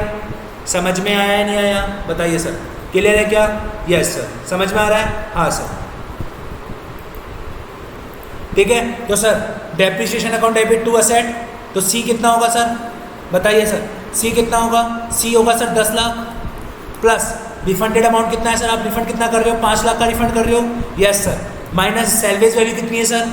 समझ में आया या नहीं आया? बताइए सर, क्लियर है क्या? यस सर, समझ में आ रहा है? हाँ सर, ठीक है। तो sir depreciation account debit to asset, तो C कितना होगा सर? बताइए सर, C कितना होगा? C होगा sir 10 lakh plus refunded amount कितना है सर? आप रिफंड कितना कर रहे हो? 5 लाख का रिफंड कर रहे हो। Yes sir, minus salvage value कितनी है सर?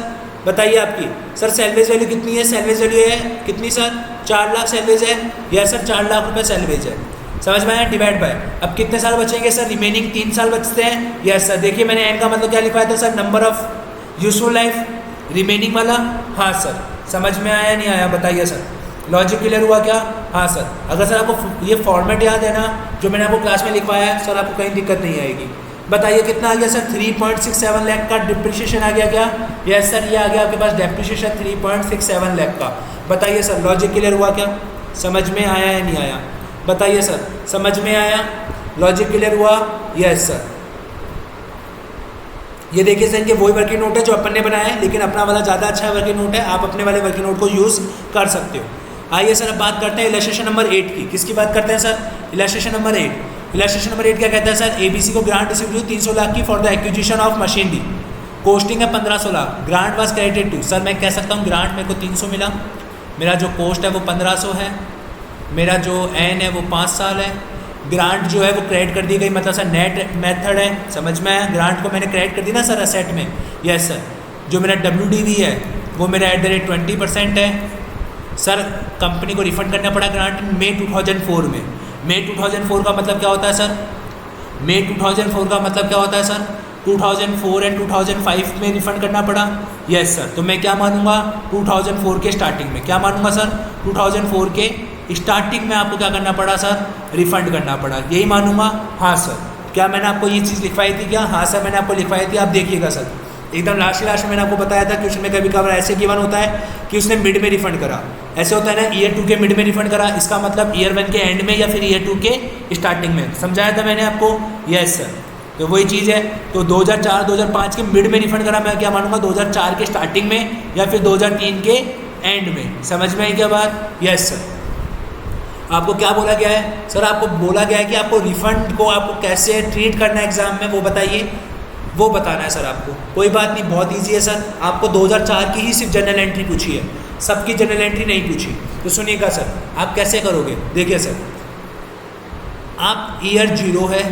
बताइए आपकी सर, सेल्वेज वैल्यू कितनी है? सेल्वेज वैल्यू है कितनी सर? 4 लाख सेल्वेज है। यस सर, 4 लाख रुपए सेल्वेज है। समझ में आया? डिवाइड बाय, अब कितने साल बचेंगे सर? रिमेनिंग 3 साल बचते हैं। यस सर, देखिए मैंने एन का मतलब क्या लिखवाया था sir? Number of useful life, remaining वाला। हाँ सर, समझ में आया नहीं आया? बताइए सर, लॉजिक क्लियर हुआ क्या? हाँ सर। अगर सर आपको ये फॉर्मेट याद है ना जो मैंने आपको क्लास में लिखवाया है सर, आपको कहीं दिक्कत नहीं आएगी। बताइए कितना आ गया सर? 3.67 लाख का डिप्रिसिएशन आ गया क्या? यस सर, ये आ गया आपके पास डेप्रिसिएशन 3.67 लाख का। बताइए सर, लॉजिक क्लियर हुआ क्या? समझ में आया या नहीं आया? बताइए सर, समझ में आया? लॉजिक क्लियर हुआ? Yes sir. ये देखिए सर, इनके वही वर्किंग नोट है जो अपन ने बनाया है, लेकिन अपना वाला ज़्यादा अच्छा वर्किंग नोट है, आप अपने वाले वर्किंग नोट को यूज़ कर सकते हो। आइए सर अब बात करते हैं इलस्ट्रेशन नंबर 8 की। किसकी बात करते हैं sir? Illustration number 8। Illustration number 8 क्या कहता है सर? ABC को ग्रांट रिसीव हुई 300 लाख की for the acquisition of machinery, costing है 1500 lakh, grant was credited to. Sir मैं कह सकता हूँ ग्रांट मेरे को 300 मिला, मेरा जो कोस्ट है वो 1500 है, मेरा जो एन है वो 5 साल है, ग्रांट जो है वो क्रेडिट कर दी गई, मतलब सर नेट मेथड है। समझ में आया? ग्रांट को मैंने क्रेडिट कर दी ना सर असेट में। यस सर, जो मेरा WDV है वो मेरा @20% है। सर कंपनी को रिफंड करना पड़ा ग्रांट मई 2004 में। मई 2004 का मतलब क्या होता है सर? मई 2004 का मतलब क्या होता है सर? 2004 एंड 2005 में रिफंड करना पड़ा। यस सर, तो मैं क्या मानूंगा? 2004 के स्टार्टिंग में। क्या मानूंगा सर? 2004 के स्टार्टिंग में आपको क्या करना पड़ा सर? रिफंड करना पड़ा, यही मानूंगा। हाँ सर, क्या मैंने आपको ये चीज़ लिखवाई थी क्या? हाँ सर, मैंने आपको लिखवाई थी। आप देखिएगा सर, एकदम लास्ट में मैंने आपको बताया था क्वेश्चन में कभी कभार ऐसे गिवन होता है कि उसने मिड में रिफंड करा। ऐसे होता है ना, ईयर 2 के मिड में रिफंड करा, इसका मतलब ईयर 1 के एंड में या फिर ईयर 2 के स्टार्टिंग में। समझाया था मैंने आपको? यस सर, तो वही चीज़ है। तो 2004-2005 के मिड में रिफंड करा, मैं क्या मानूंगा? 2004 के स्टार्टिंग में या फिर 2003 के एंड में। समझ में आई क्या बात? Yes sir. आपको क्या बोला गया है सर? आपको बोला गया है कि आपको रिफंड को आपको कैसे ट्रीट करना है एग्जाम में, वो बताइए, वो बताना है सर आपको। कोई बात नहीं, बहुत इजी है सर। आपको 2004 की ही सिर्फ जनरल एंट्री पूछी है, सबकी जनरल एंट्री नहीं पूछी। तो सुनिएगा सर, आप कैसे करोगे? देखिए सर, आप ईयर 0 है,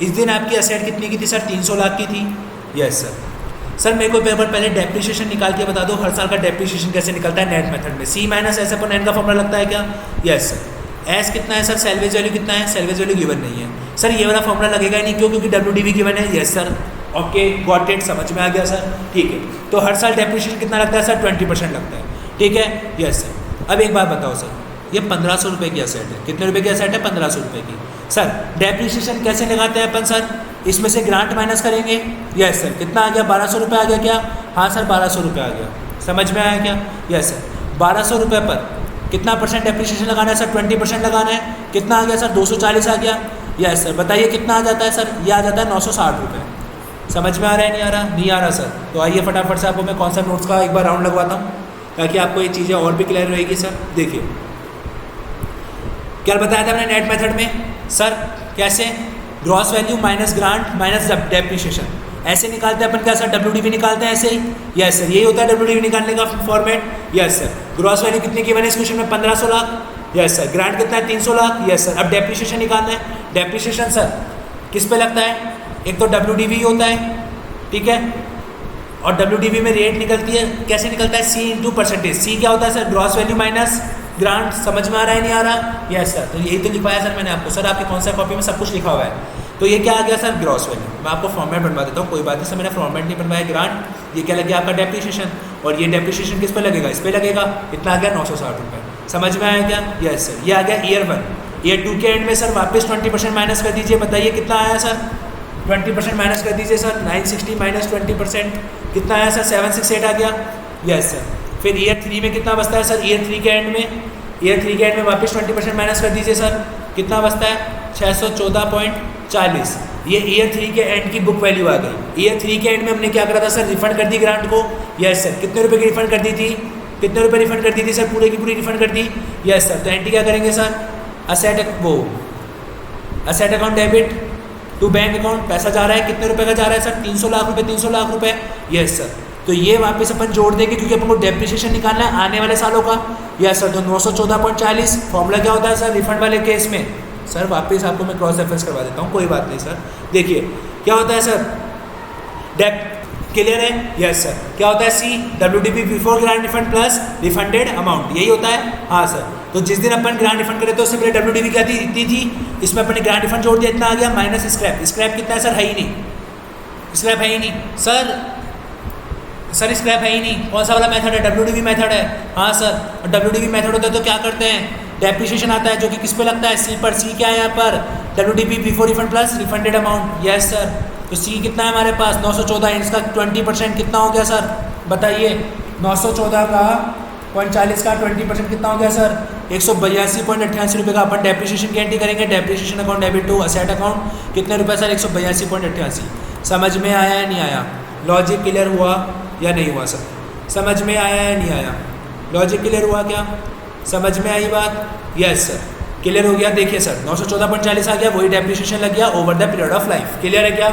इस दिन आपकी असेट कितनी की थी सर? 300 लाख की थी। Yes sir. सर मेरे को पेपर पहले डेप्रिसिएशन निकाल के बता दो, हर साल का डेप्रिसिएशन कैसे निकलता है नेट मेथड में। सी माइनस एस अपॉन एन का फॉर्मूला लगता है क्या? Yes sir. एस कितना है सर? सैलवेज वैल्यू कितना है? सैलवेज वैल्यू गिवन नहीं है सर, ये वाला फॉर्मूला लगेगा ही नहीं, क्यों? क्योंकि WDV गिवन है। Yes sir, okay got it, समझ में आ गया सर, ठीक है। तो हर साल डेप्रिसिएशन कितना लगता है सर? 20% लगता है, ठीक है। Yes sir. अब एक बात बताओ सर, ये 1500 रुपये की असेट है, कितने रुपये की असेट है? 1500 रुपये की। सर डेप्रिसिएशन कैसे लगाते हैं अपन सर? इसमें से ग्रांट माइनस करेंगे। यस सर, कितना आ गया? 1200 रुपये आ गया क्या? हाँ सर 1200 रुपये आ गया, समझ में आया क्या? Yes sir. 1200 रुपये पर कितना परसेंट डेप्रिसिएशन लगाना है सर? 20% लगाना है। कितना आ गया सर? 240 आ गया। यस सर, बताइए कितना आ जाता है सर? ये आ जाता है 960 रुपये। समझ में आ रहा है? नहीं आ रहा? नहीं आ रहा सर। तो आइए फटाफट से आपको मैं कॉन्सेप्ट नोट्स का एक बार राउंड लगवाता हूँ ताकि आपको ये चीज़ें और भी क्लियर रहेगी सर। देखिए क्या बताया था मैंने नेट मेथड में सर? कैसे? Gross value minus grant minus depreciation, ऐसे निकालते हैं अपन क्या सर? WDV निकालते हैं ऐसे ही। यस सर, यही होता है WDV निकालने का format. Yes sir. Gross value कितनी गिवन है इस क्वेश्चन में? 1500 लाख। Yes sir. ग्रांट कितना है? 300 लाख। Yes sir. अब डेप्रिसिएशन निकालना है। डेप्रिसिएशन सर किस पे लगता है? एक तो WDV होता है, ठीक है, और WDV में रेट निकलती है, कैसे निकलता है? C into percentage. सी क्या होता है sir? Gross value minus grant. समझ में आ रहा है? नहीं आ रहा? Yes sir. तो यही तो लिखवाया सर मैंने आपको, सर आपकी कौन सा कॉपी में सब कुछ लिखा हुआ है। तो ये क्या आ गया सर? Gross value. मैं आपको फॉर्मेट बनवा देता हूँ, कोई बात नहीं सर, मैंने फॉर्मेट नहीं बनवाया। ग्रांट, ये क्या लग गया आपका? डेप्रिसिएशन। और ये डेप्रिसिएशन किस पे लगेगा? इस पे लगेगा। इतना आ गया 960 रुपये। समझ में आया क्या? Yes sir. ये आ गया ईयर 1। ईयर 2 के एंड में सर वापस 20% माइनस कर दीजिए, बताइए कितना आया सर? 20% माइनस कर दीजिए सर। 960 माइनस 20% कितना आया सर? 768 आ गया। Yes sir. फिर ईयर 3 में कितना बचता है सर? ईयर 3 के एंड में, ईयर 3 के एंड में वापस 20% माइनस कर दीजिए सर, कितना बचता है? 614.40। ये ईयर 3 के एंड की बुक वैल्यू आ गई। ईयर 3 के एंड में हमने क्या करा था सर? रिफंड कर दी ग्रांट को। Yes sir. कितने रुपए की रिफंड कर दी थी? कितने रुपए रिफंड कर दी थी सर? पूरे की पूरी रिफंड कर दी। Yes sir. तो एंट्री क्या करेंगे सर? असेट, वो asset account debit to bank account, पैसा जा रहा है, कितने रुपए का जा रहा है सर? 300 लाख रुपए। 300 लाख रुपए। Yes sir. तो ये वापस अपन जोड़ देंगे क्योंकि अपन को डेप्रिसिएशन निकालना है आने वाले सालों का। Yes sir. तो 914.40 फॉर्मूला क्या होता है सर रिफंड वाले केस में? सर वापस आपको मैं क्रॉस रेफरेंस करवा देता हूँ, कोई बात नहीं सर। देखिए क्या होता है सर? डेप क्लियर है? Yes sir. क्या होता है? सी WDV before grant refund plus refunded amount, यही होता है। हाँ सर। तो जिस दिन अपन ग्रांट रिफंड करें तो उससे पहले WDV क्या थी? इतनी थी, इसमें अपन ने ग्रांट रिफंड जोड़ दिया, इतना आ गया, माइनस स्क्रैप। स्क्रैप कितना है सर? है ही नहीं, स्क्रैप है ही नहीं सर। सर स्क्रैप है ही नहीं। कौन सा वाला मेथड है? WDV मेथड है। हाँ सर। और WDV मेथड होता है तो क्या करते हैं? डेप्रिसिएशन आता है जो कि किस पे लगता है? सी पर। सी क्या है यहाँ पर? WDV before refund plus refunded amount. Yes sir. तो सी कितना है हमारे पास? 914। इसका 20% कितना हो गया सर? बताइए। 914 का 0.40 का 20% कितना हो गया सर? 182.88 रुपये का अपन डेप्रिसिएशन की एंट्री करेंगे। Depreciation account debit to asset account, कितने रुपये सर? 182.88। समझ में आया या नहीं आया? लॉजिक क्लियर हुआ या नहीं हुआ सर? समझ में आया या नहीं आया? लॉजिक क्लियर हुआ क्या? समझ में आई बात? Yes sir. क्लियर हो गया? देखिए सर 914.40 आ गया, वही डेप्रिसिएशन लग गया over the period of life. Clear है क्या?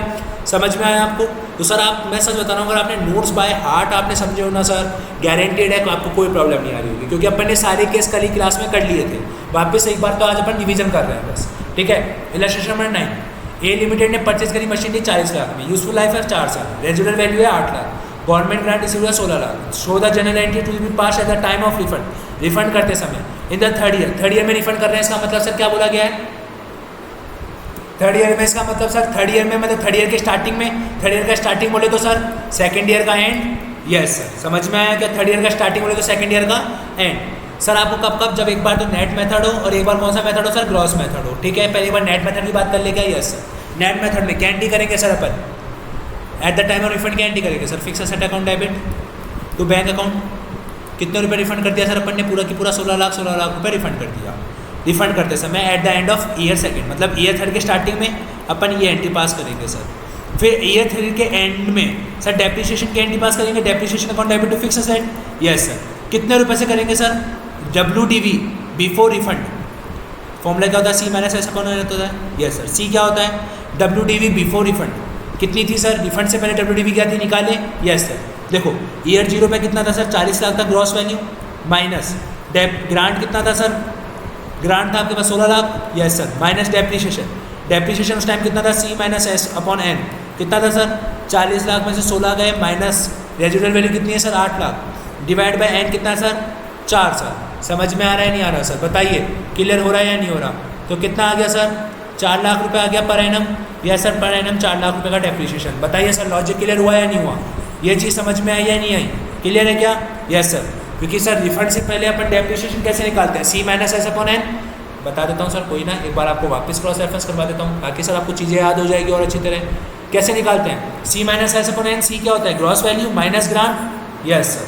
समझ में आया आपको? तो सर आप, मैं सच बता रहा हूँ, अगर आपने नोट्स बाय हार्ट आपने समझे हो ना सर, गारंटेड है कि आपको कोई प्रॉब्लम नहीं आ रही होगी, क्योंकि अपन ने सारे केस कल ही क्लास में कर लिए थे। वापस एक बार तो आज अपन रिवीजन कर रहे हैं बस, ठीक है। इलस्ट्रेशन नंबर 9, ए लिमिटेड ने परचेज करी मशीन थी 40 लाख में, यूजफुल लाइफ है 4 साल, रेजिडुअल वैल्यू है 8 लाख, गवर्नमेंट ग्रांट रिसीव हुआ 16 lakh. Show the journal entry to be pass at the time of refund, refund करते समय इन द थर्ड ईयर में रिफंड कर रहे हैं। इसका मतलब सर क्या बोला गया है? थर्ड ईयर में, इसका मतलब सर थर्ड ईयर में, मतलब थर्ड ईयर के स्टार्टिंग में, थर्ड ईयर का स्टार्टिंग बोले तो सर सेकंड ईयर का एंड। Yes sir. समझ में आया क्या? थर्ड ईयर का स्टार्टिंग बोले तो सेकंड ईयर का एंड। सर आपको कब कब? जब एक बार तो नेट मेथड हो और एक बार कौन सा मेथड हो सर? ग्रॉस मेथड हो, ठीक है। पहले बार नेट मेथड की बात कर ले क्या? Yes sir. नेट मेथड में क्या एंट्री करेंगे सर अपन? At the time of refund क्या एंट्री करेंगे sir? Fix asset account debit to bank account, कितने रुपए रिफंड कर दिया सर अपन ने? पूरा की पूरा 16 लाख रुपए रिफंड कर दिया। रिफंड करते समय at the end of year second, मतलब ईयर थर्ड के स्टार्टिंग में अपन ये एंट्री पास करेंगे सर। फिर ईयर थ्री के एंड में सर डेप्रिसिएशन की एंट्री पास करेंगे, depreciation account debit to fix asset. Yes sir. कितने रुपए से करेंगे sir? WDV before refund, formula क्या होता है? सी माइनस एस अकाउंट होता है। Yes sir. सी क्या होता है? WDV बिफोर रिफंड कितनी थी सर? रिफंड से पहले WDV क्या थी? निकाले। Yes sir. देखो ईयर 0 पे कितना था सर? 40 लाख था ग्रॉस वैल्यू, माइनस ग्रांट कितना था सर? ग्रांट था आपके पास 16 lakh. Yes sir. Minus depreciation, depreciation उस टाइम कितना था? C minus S upon N, कितना था सर? 40 लाख में से 16 गए, माइनस रेजिडुअल वैल्यू कितनी है sir 8 lakh, divide by N कितना है सर 4 सर। समझ में आ रहा है नहीं आ रहा सर, बताइए क्लियर हो रहा है या नहीं हो रहा। तो कितना आ गया सर 4 लाख रुपये आ गया पर एनम, या सर पर एनम 4 लाख रुपये का डेप्रिसिएशन। बताइए सर लॉजिक क्लियर हुआ या नहीं हुआ, ये चीज़ समझ में आई या नहीं आई, क्लियर है क्या। यस सर, क्योंकि सर रिफंड से पहले अपन डेप्रिसिएशन कैसे निकालते हैं, सी माइनस एस अपॉन एन। बता देता हूँ सर, कोई ना एक बार आपको वापस क्रॉस रेफरेंस करवा देता हूँ ताकि सर आपको चीज़ें याद हो जाएगी और अच्छी तरह। कैसे निकालते हैं, सी माइनस एस अपॉन एन, सी क्या होता है gross value minus grant. Yes sir,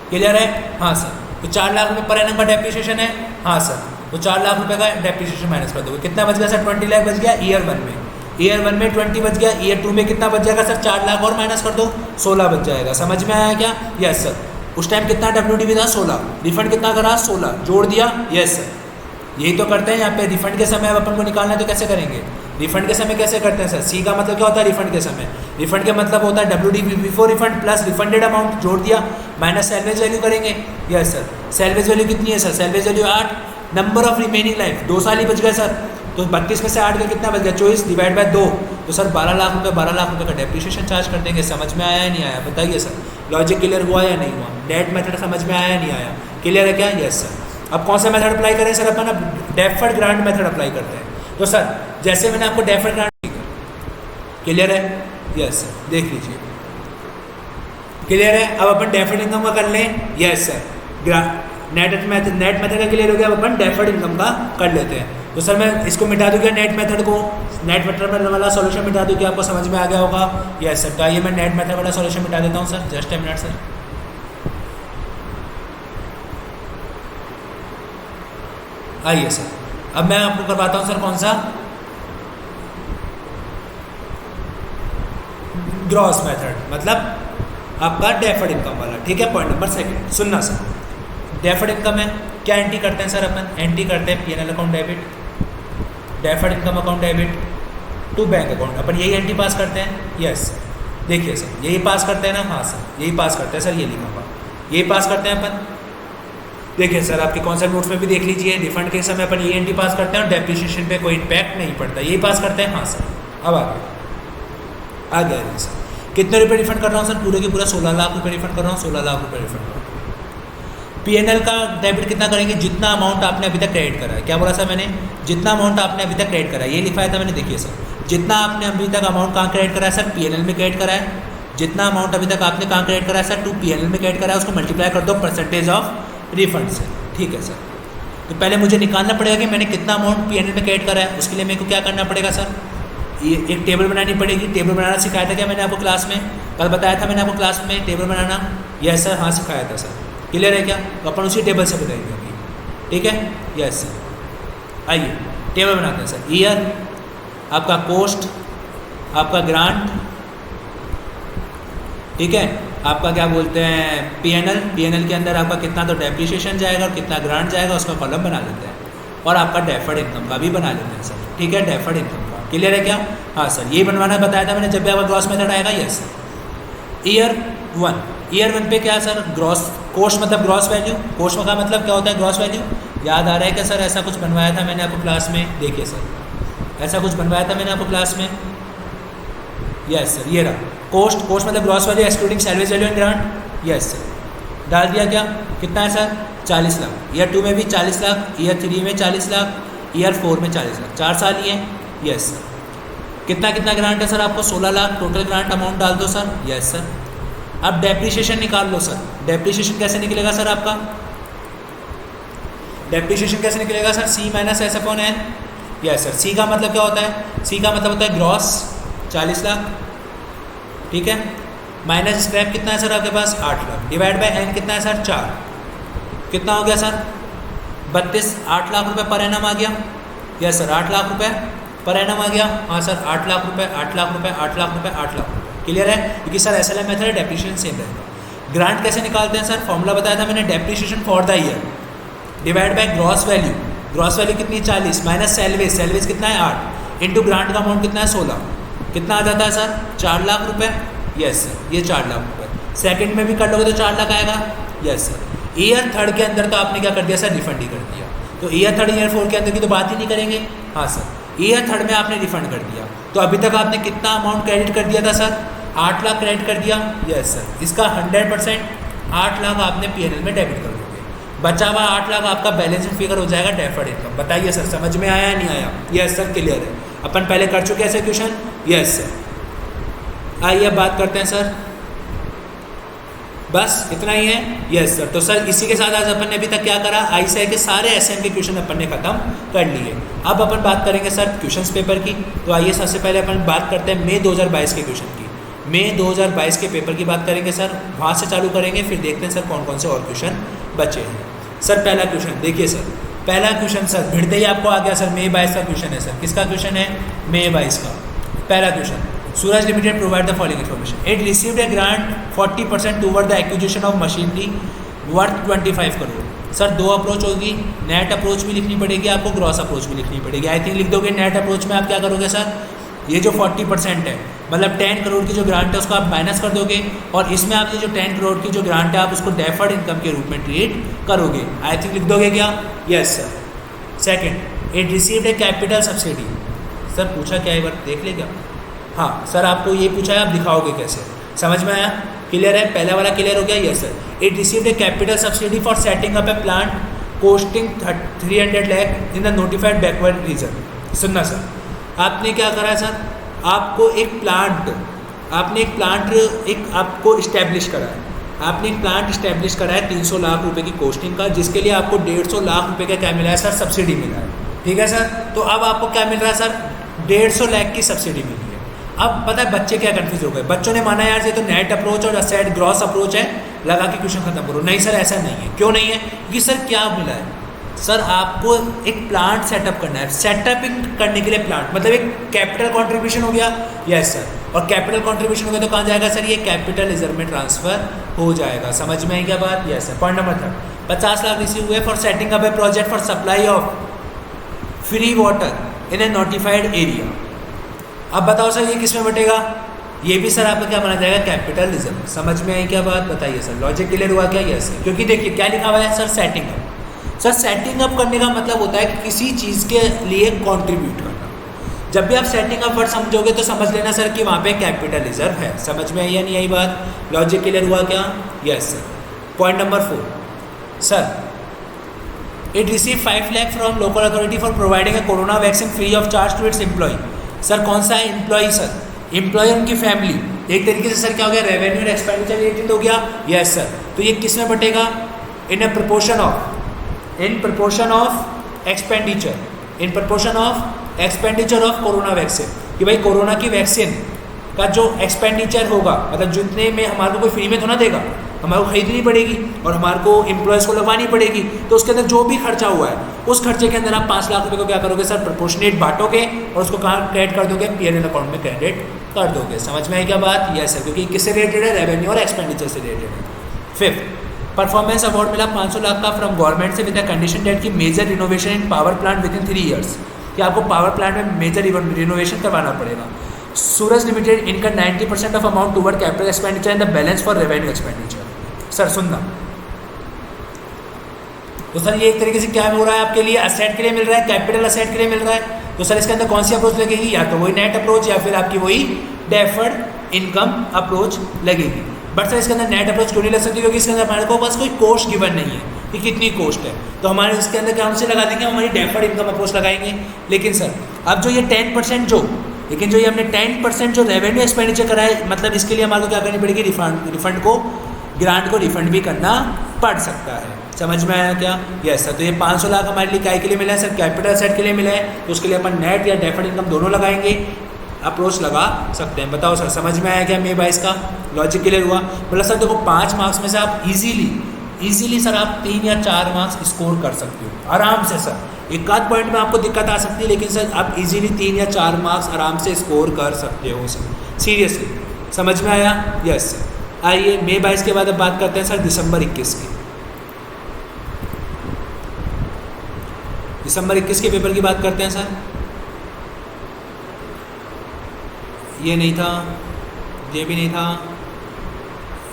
clear है। हाँ सर, तो 4 लाख रुपये पर एनम का डेप्रिसिएशन है। हाँ सर, तो 4 लाख रुपये का डेप्रिसिएशन माइनस कर दोगे, कितना बच गया सर 20 लाख बच गया ईयर 1 में, ईयर 1 में 20 बच गया, ईयर 2 में कितना बच जाएगा सर 4 लाख और माइनस कर दो 16 बच जाएगा। समझ में आया क्या। यस सर, उस टाइम कितना WDV था 16, रिफंड कितना करा 16 जोड़ दिया। यस सर, यही तो करते हैं यहाँ पे। रिफंड के समय अब अपन को निकालना है तो कैसे करेंगे, रिफंड के समय कैसे करते हैं सर। सी का मतलब क्या होता है रिफंड के समय, रिफंड का मतलब होता है WDV before refund plus refunded amount जोड़ दिया माइनस सैलवेज वैल्यू करेंगे। यस सर, सैलवेज वैल्यू कितनी है sir, salvage value 8, number of remaining life 2 साल ही बच गए सर, तो 32 में से 8 का कितना बच गया 24 डिवाइड बाय 2, तो सर 12 लाख रुपये का डेप्रिसिएशन चार्ज कर देंगे। समझ में आया या नहीं आया, बताइए सर लॉजिक क्लियर हुआ या नहीं हुआ, डेट मेथड समझ में आया या नहीं आया, क्लियर है क्या। यस सर, अब कौन सा मेथड अप्लाई करें सर, अपन अब डेफर्ड ग्रांट मेथड अप्लाई करते हैं। तो सर जैसे मैंने आपको डेफर्ड ग्रांट, क्लियर है। यस सर, देख लीजिए क्लियर है। अब अपन डेफर्ड इनकम का कर लें। यस सर, नेट मेथड का क्लियर हो गया, अब अपन डेफर्ड इनकम का कर लेते हैं। तो सर मैं इसको मिटा दूँ क्या, नेट मेथड को, नेट मेथड वाला सॉल्यूशन मिटा दूँ क्या, आपको समझ में आ गया होगा। यस सर, तो आइए मैं नेट मेथड वाला सॉल्यूशन मिटा देता हूँ sir, just a minute sir. आइए सर, अब मैं आपको करवाता हूँ सर कौन सा, ग्रॉस मेथड, मतलब आपका डेफर्ड इनकम वाला। ठीक है, पॉइंट नंबर 2 सुनना सर। डेफर्ड इनकम है, क्या एंट्री करते हैं सर अपन, एंट्री करते हैं P&L account debit, deferred income account debit to bank account, अपन यही एंट्री पास करते हैं। यस, देखिए सर यही पास करते हैं ना। हाँ सर, यही पास करते हैं सर, ये लिखा हुआ यही पास करते हैं अपन। देखिए सर आपके कॉन्सेप्ट नोट्स में भी देख लीजिए, रिफंड के समय अपन ये एंट्री पास करते हैं और डेप्रिसिएशन पे कोई इम्पैक्ट नहीं पड़ता, यही पास करते हैं। हाँ सर, अब आ गया सर, कितने रुपये रिफंड कर रहा हूँ सर, पूरे के पूरा 16 लाख रुपये रिफंड कर रहा हूँ, 16 लाख रुपये रिफंड कर रहा हूँ। P&L का डेबिट कितना करेंगे, जितना अमाउंट आपने अभी तक क्रेडिट करा है। क्या बोला सर मैंने, जितना अमाउंट आपने अभी तक क्रेडिट करा है, ये लिखवाया था मैंने। देखिए सर, जितना आपने अभी तक अमाउंट कहाँ क्रेडिट करा है सर, P&L में क्रेडिट करा है। जितना अमाउंट अभी तक आपने कहाँ क्रेडिट करा है सर, टू P&L में क्रेडिट करा है, उसको मल्टीप्लाई कर दो परसेंटेज ऑफ रिफंड से। ठीक है सर, तो पहले मुझे निकालना पड़ेगा कि मैंने कितना अमाउंट P&L में क्रेडिट करा है। उसके लिए मेरे को क्या करना पड़ेगा सर, ये एक टेबल बनानी पड़ेगी। टेबल बनाना सिखाया था क्या मैंने आपको क्लास में, कल बताया था मैंने आपको क्लास में टेबल बनाना। यस सर, हाँ सिखाया था सर, क्लियर है क्या। तो अपन उसी टेबल से बताएंगे अभी, ठीक है। यस सर, आइए टेबल बनाते हैं सर। ईयर, आपका कोस्ट, आपका ग्रांट, ठीक है, आपका क्या बोलते हैं P&L के अंदर आपका कितना तो डेप्रिसिएशन जाएगा और कितना ग्रांट जाएगा, उसका कॉलम बना लेते हैं। और आपका डेफर्ड इनकम का भी बना लेते हैं सर, ठीक है, डेफर्ड इनकम का, क्लियर है क्या। हाँ सर, ये बनवाना बताया था मैंने जब भी आपका ग्रॉस मेथड आएगा। यस सर, ईयर 1 पे क्या सर, ग्रॉस कोस्ट मतलब ग्रॉस वैल्यू, कोस्ट का मतलब क्या होता है ग्रॉस वैल्यू, याद आ रहा है क्या सर, ऐसा कुछ बनवाया था मैंने आपको क्लास में। देखिए सर, ऐसा कुछ बनवाया था मैंने आपको क्लास में। यस सर, ये रहा कोस्ट मतलब gross value excluding salvage value and grant. Yes sir, डाल दिया क्या, कितना है सर 40 लाख, ईयर 2 में भी 40 लाख, ईयर 3 में 40 लाख, ईयर 4 में 40 लाख, 4 साल ही है। यस सर, कितना ग्रांट है सर आपको 16 लाख, टोटल ग्रांट अमाउंट डाल दो सर। यस सर, अब डेप्रिसिएशन निकाल लो सर। डेप्रिसिएशन कैसे निकलेगा सर आपका, डेप्रिसिएशन कैसे निकलेगा sir, C minus S upon N. Yes sir, C का मतलब क्या होता है, सी का मतलब होता है ग्रॉस 40 लाख, ठीक है, माइनस स्क्रैप कितना है सर आपके पास 8 लाख, डिवाइड बाय एन कितना है सर 4, कितना हो गया सर 32, 8 लाख रुपये पर एनम आ गया। यस सर, 8 लाख रुपये पर एनम आ गया। हाँ सर, 8 लाख रुपये, 8 लाख रुपये, 8 लाख रुपये, 8 लाख रुपये, क्लियर है, क्योंकि सर SLM मेथड है, डेप्रिसिएशन सेम रहेगा। ग्रांट कैसे निकालते हैं सर, फॉर्मूला बताया था मैंने, depreciation for the year divide by gross value, gross value कितनी 40 माइनस सैलवेज कितना है 8 इंटू ग्रांट का अमाउंट कितना है 16, कितना आ जाता है सर 4 लाख रुपये। यस सर, ये 4 लाख रुपये, सेकंड में भी कर लोगे तो 4 लाख आएगा। यस सर, ईयर 3 के अंदर तो आपने क्या कर दिया सर, रिफंड ही कर दिया, तो ईयर 3 ईयर 4 के अंदर की तो बात ही नहीं करेंगे। हाँ सर, ईयर थर्ड में आपने रिफंड कर दिया, तो अभी तक आपने कितना अमाउंट क्रेडिट कर दिया था सर? 8 लाख क्रेडिट कर दिया। यस सर, इसका 100% 8 लाख आपने पीएनएल में डेबिट कर दोगे, बचा हुआ 8 लाख आपका बैलेंस फिगर हो जाएगा डेफर्ड इनकम। बताइए सर समझ में आया या नहीं आया? यस सर क्लियर है, अपन पहले कर चुके हैं ऐसे क्वेश्चन। यस सर, आइए अब बात करते हैं सर, बस इतना ही है। यस सर, तो सर इसी के साथ आज अपन ने अभी तक क्या करा, आईसीआई के सारे एसएम के क्वेश्चन अपन ने खत्म कर लिए। अब अपन बात करेंगे सर क्वेश्चंस पेपर की। तो आइए सबसे पहले अपन बात करते हैं मई 2022 के क्वेश्चन की। मई 2022 के पेपर की बात करेंगे सर, वहाँ से चालू करेंगे, फिर देखते हैं सर कौन कौन से और क्वेश्चन बचे हैं। सर पहला क्वेश्चन देखिए सर, पहला क्वेश्चन सर भिड़ते ही आपको आ गया सर, मई 22 का क्वेश्चन है सर। किसका क्वेश्चन है? मई 22 का पहला question. Suraj limited provide the following information, it received a grant 40% toward the acquisition of machinery worth 25 crore. Sir दो अप्रोच होगी, नेट अप्रोच भी लिखनी पड़ेगी आपको, ग्रॉस अप्रोच भी लिखनी पड़ेगी। आई थिंक लिख दोगे नेट अप्रोच में आप क्या करोगे सर, ये जो 40% है मतलब 10 करोड़ की जो ग्रांट है उसको आप माइनस कर दोगे, और इसमें आप ये जो 10 करोड़ की जो ग्रांट है आप उसको डेफर्ड इनकम के रूप में ट्रीट करोगे। आई थिंक लिख दोगे क्या? Yes sir. Second, it received A capital subsidy. Sir पूछा क्या है, एक बार देख ले क्या? हाँ सर, आपको ये पूछा है आप दिखाओगे कैसे, समझ में आया? क्लियर है, पहला वाला क्लियर हो गया? Yes sir. It received A capital subsidy for setting up A plant costing 300 lakh in the notified backward region. सुनना सर, आपने क्या करा है सर, आपको एक प्लांट आपको इस्टेब्लिश करा है, आपने एक प्लांट इस्टेब्लिश करा है 300 लाख रुपए की कोस्टिंग का, जिसके लिए आपको 150 लाख रुपए का क्या मिला है सर? सब्सिडी मिला है। ठीक है सर, तो अब आपको क्या मिल रहा है सर? 150 लाख की सब्सिडी मिली है। अब पता है बच्चे क्या कंफ्यूज हो गए, बच्चों ने माना यार ये तो नेट अप्रोच और असेट ग्रॉस अप्रोच है, लगा के क्वेश्चन खत्म करो। नहीं सर ऐसा नहीं है। क्यों नहीं है? क्योंकि सर क्या मिला है सर, आपको एक प्लांट सेटअप करना है। सेटअपिंग करने के लिए प्लांट मतलब एक कैपिटल कंट्रीब्यूशन हो गया। यस सर, और कैपिटल कंट्रीब्यूशन हो गया तो कहाँ जाएगा सर? ये कैपिटल रिजर्व में ट्रांसफर हो जाएगा। समझ में आई क्या बात? Yes sir. Point number 3, 50 lakh receive हुए for setting up a project for supply of free water in a notified area. अब बताओ सर ये किस में बटेगा? ये भी सर आपका क्या माना जाएगा? Capital reserve. समझ में आई क्या बात? बताइए सर, लॉजिक क्लियर हुआ क्या? यस सर, क्योंकि देखिए क्या लिखा हुआ है sir, setting up. Sir setting up करने का मतलब होता है कि किसी चीज़ के लिए कंट्रीब्यूट करना। जब भी आप सेटिंग अप वर्ड समझोगे तो समझ लेना सर कि वहाँ पे कैपिटल रिजर्व है। समझ में आई या नहीं आई बात? लॉजिक क्लियर हुआ क्या? Yes sir. Point number 4, sir it receive 5 lakh from local authority for providing a corona vaccine free of charge to its employ. Sir कौन सा है एम्प्लॉय? सर एम्प्लॉय उनकी फैमिली। एक तरीके से सर क्या हो गया? रेवेन्यू और एक्सपेंडिचर रिलेटेड हो गया। यस सर, तो ये किस में बटेगा? In proportion of expenditure of corona vaccine. कि भाई कोरोना की वैक्सीन का जो एक्सपेंडिचर होगा, मतलब जितने में हमारे को कोई फ्री में तो ना देगा, हमारे को खरीदनी पड़ेगी और हमारे को एम्प्लॉयज़ को लगवानी पड़ेगी, तो उसके अंदर जो भी खर्चा हुआ है उस खर्चे के अंदर आप 5 लाख रुपए को क्या करोगे सर? प्रोपोर्शनेट बांटोगे और उसको कहाँ क्रेडिट कर दोगे? पीएनएल अकाउंट में क्रेडिट कर दोगे। समझ में आई क्या बात? यस सर, क्योंकि किससे रिलेटेड है? रेवेन्यू और एक्सपेंडिचर से रिलेटेड है। 5, परफॉर्मेंस अवार्ड मिला 500 लाख का फ्रॉम गवर्नमेंट से विद द कंडीशन डेट की major renovation in power plant within 3 years, कि आपको पावर प्लांट में मेजर रिनोवेशन करवाना पड़ेगा। सूरज लिमिटेड इनका 90% of amount toward capital expenditure and the balance for revenue expenditure. Sir सुनना, तो सर ये एक तरीके से क्या हो रहा है आपके लिए? असेट के लिए मिल रहा है, कैपिटल असेट के लिए मिल रहा है। तो सर इसके अंदर कौन सी अप्रोच लगेगी? या तो वही नेट अप्रोच या फिर आपकी वही डेफर्ड इनकम अप्रोच लगेगी। बट सर इसके अंदर नेट अप्रोच क्यों नहीं लग सकती? क्योंकि इसके अंदर हमारे को बस कोई कोस्ट गिवन नहीं है कि कितनी कोस्ट है, तो हमारे इसके अंदर कौन से लगा देंगे? हमारी डेफर्ड इनकम अप्रोच लगाएंगे। लेकिन सर अब जो ये 10% जो ये हमने 10% जो रेवेन्यू एक्सपेंडिचर करा है, मतलब इसके लिए हमारे को क्या करनी पड़ेगी? रिफंड को, ग्रांट को रिफंड भी करना पड़ सकता है। समझ में आया क्या? Yes sir. तो ये 500 लाख हमारे लिए क्या के लिए मिला है सर? कैपिटल सेट के लिए मिला है, तो उसके लिए अपन नेट या डेफर्ड इनकम दोनों लगाएंगे, अप्रोच लगा सकते हैं। बताओ सर समझ में आया क्या? मई 22 का लॉजिक क्लियर हुआ? बोला सर देखो 5 मार्क्स में से आप इजीली सर आप 3 या 4 मार्क्स स्कोर कर सकते हो आराम से। सर एक आध पॉइंट में आपको दिक्कत आ सकती है, लेकिन सर आप इजीली 3 या 4 मार्क्स आराम से स्कोर कर सकते हो सर, सीरियसली। समझ में आया? Yes sir. आइए मई 22 के बाद अब बात करते हैं सर दिसंबर 21 की। दिसंबर 21 के पेपर की बात करते हैं सर। ये नहीं था, ये भी नहीं था,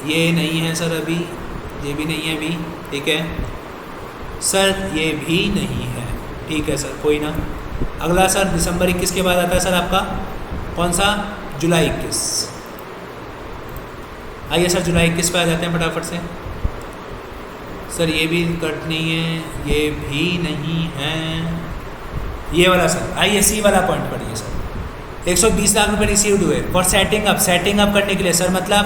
ये नहीं है सर अभी, ये भी नहीं है अभी, ठीक है सर, ये भी नहीं है, ठीक है सर, कोई ना। अगला सर दिसंबर 21 के बाद आता है सर आपका कौन सा, जुलाई 21। आइए सर जुलाई 21 पे आ जाते हैं फटाफट से। सर ये भी कट नहीं है, ये भी नहीं है, ये वाला सर आइए सी वाला पॉइंट पढ़िए सर। 120 लाख रुपए रिसीव्ड हुए फॉर सेटिंग अप करने के लिए सर, मतलब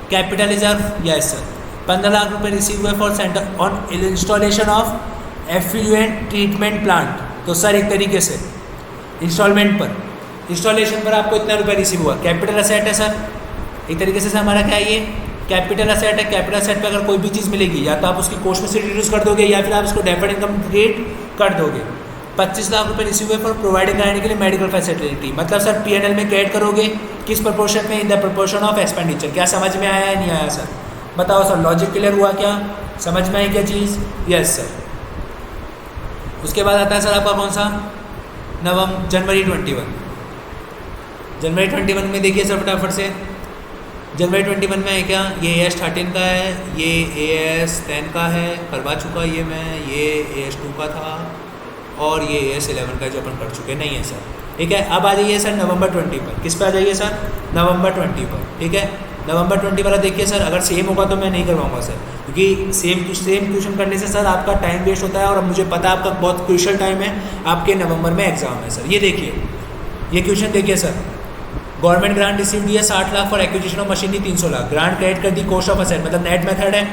capital reserve, yes sir. 15 lakh रुपए रिसीव हुए for centre on installation of effluent treatment plant. तो सर एक तरीके से इंस्टॉलमेंट पर, इंस्टॉलेशन पर आपको इतना रुपए रिसीव हुआ, कैपिटल असेट है सर। एक तरीके से हमारा क्या है, ये कैपिटल असेट है। कैपिटल असेट पे अगर कोई भी चीज़ मिलेगी या तो आप उसकी कॉस्ट में से रिड्यूस कर दोगे या फिर आप उसको डेफर्ड इनकम क्रिएट कर दोगे। 25 लाख रुपए रिसीव हुए फॉर प्रोवाइडिंग कराने के लिए मेडिकल फैसिलिटी, मतलब सर पीएनएल में क्रेडिट करोगे किस प्रोपोर्शन में, in the proportion of expenditure. क्या समझ में आया है नहीं आया सर, बताओ सर, लॉजिक क्लियर हुआ क्या, समझ में आई क्या चीज़, यस सर। उसके बाद आता है सर आपका कौन सा, जनवरी 21। जनवरी 21 में देखिए सर फटाफट से, जनवरी 21 में है क्या, ये AS13 का है, ये AS10 का है, करवा चुका ये मैं, ये AS2 का था और ये AS11 का जो अपन कर चुके नहीं है सर, ठीक है। अब आ जाइए सर नवंबर 20 पर, किस पे आ जाइए सर, नवंबर 20 पर, ठीक है। नवंबर 20 वाला देखिए सर, अगर सेम होगा तो मैं नहीं करवाऊंगा सर, क्योंकि सेम क्वेश्चन करने से सर आपका टाइम वेस्ट होता है और अब मुझे पता है आपका बहुत क्रूशियल टाइम है, आपके नवंबर में एग्जाम है सर। ये देखिए, ये क्वेश्चन देखिए sir, government grant receive the है 60 lakh for acquisition of machinery 300 lakh, grant credit कर दी कॉस्ट ऑफ असेट, मतलब नेट मेथड है,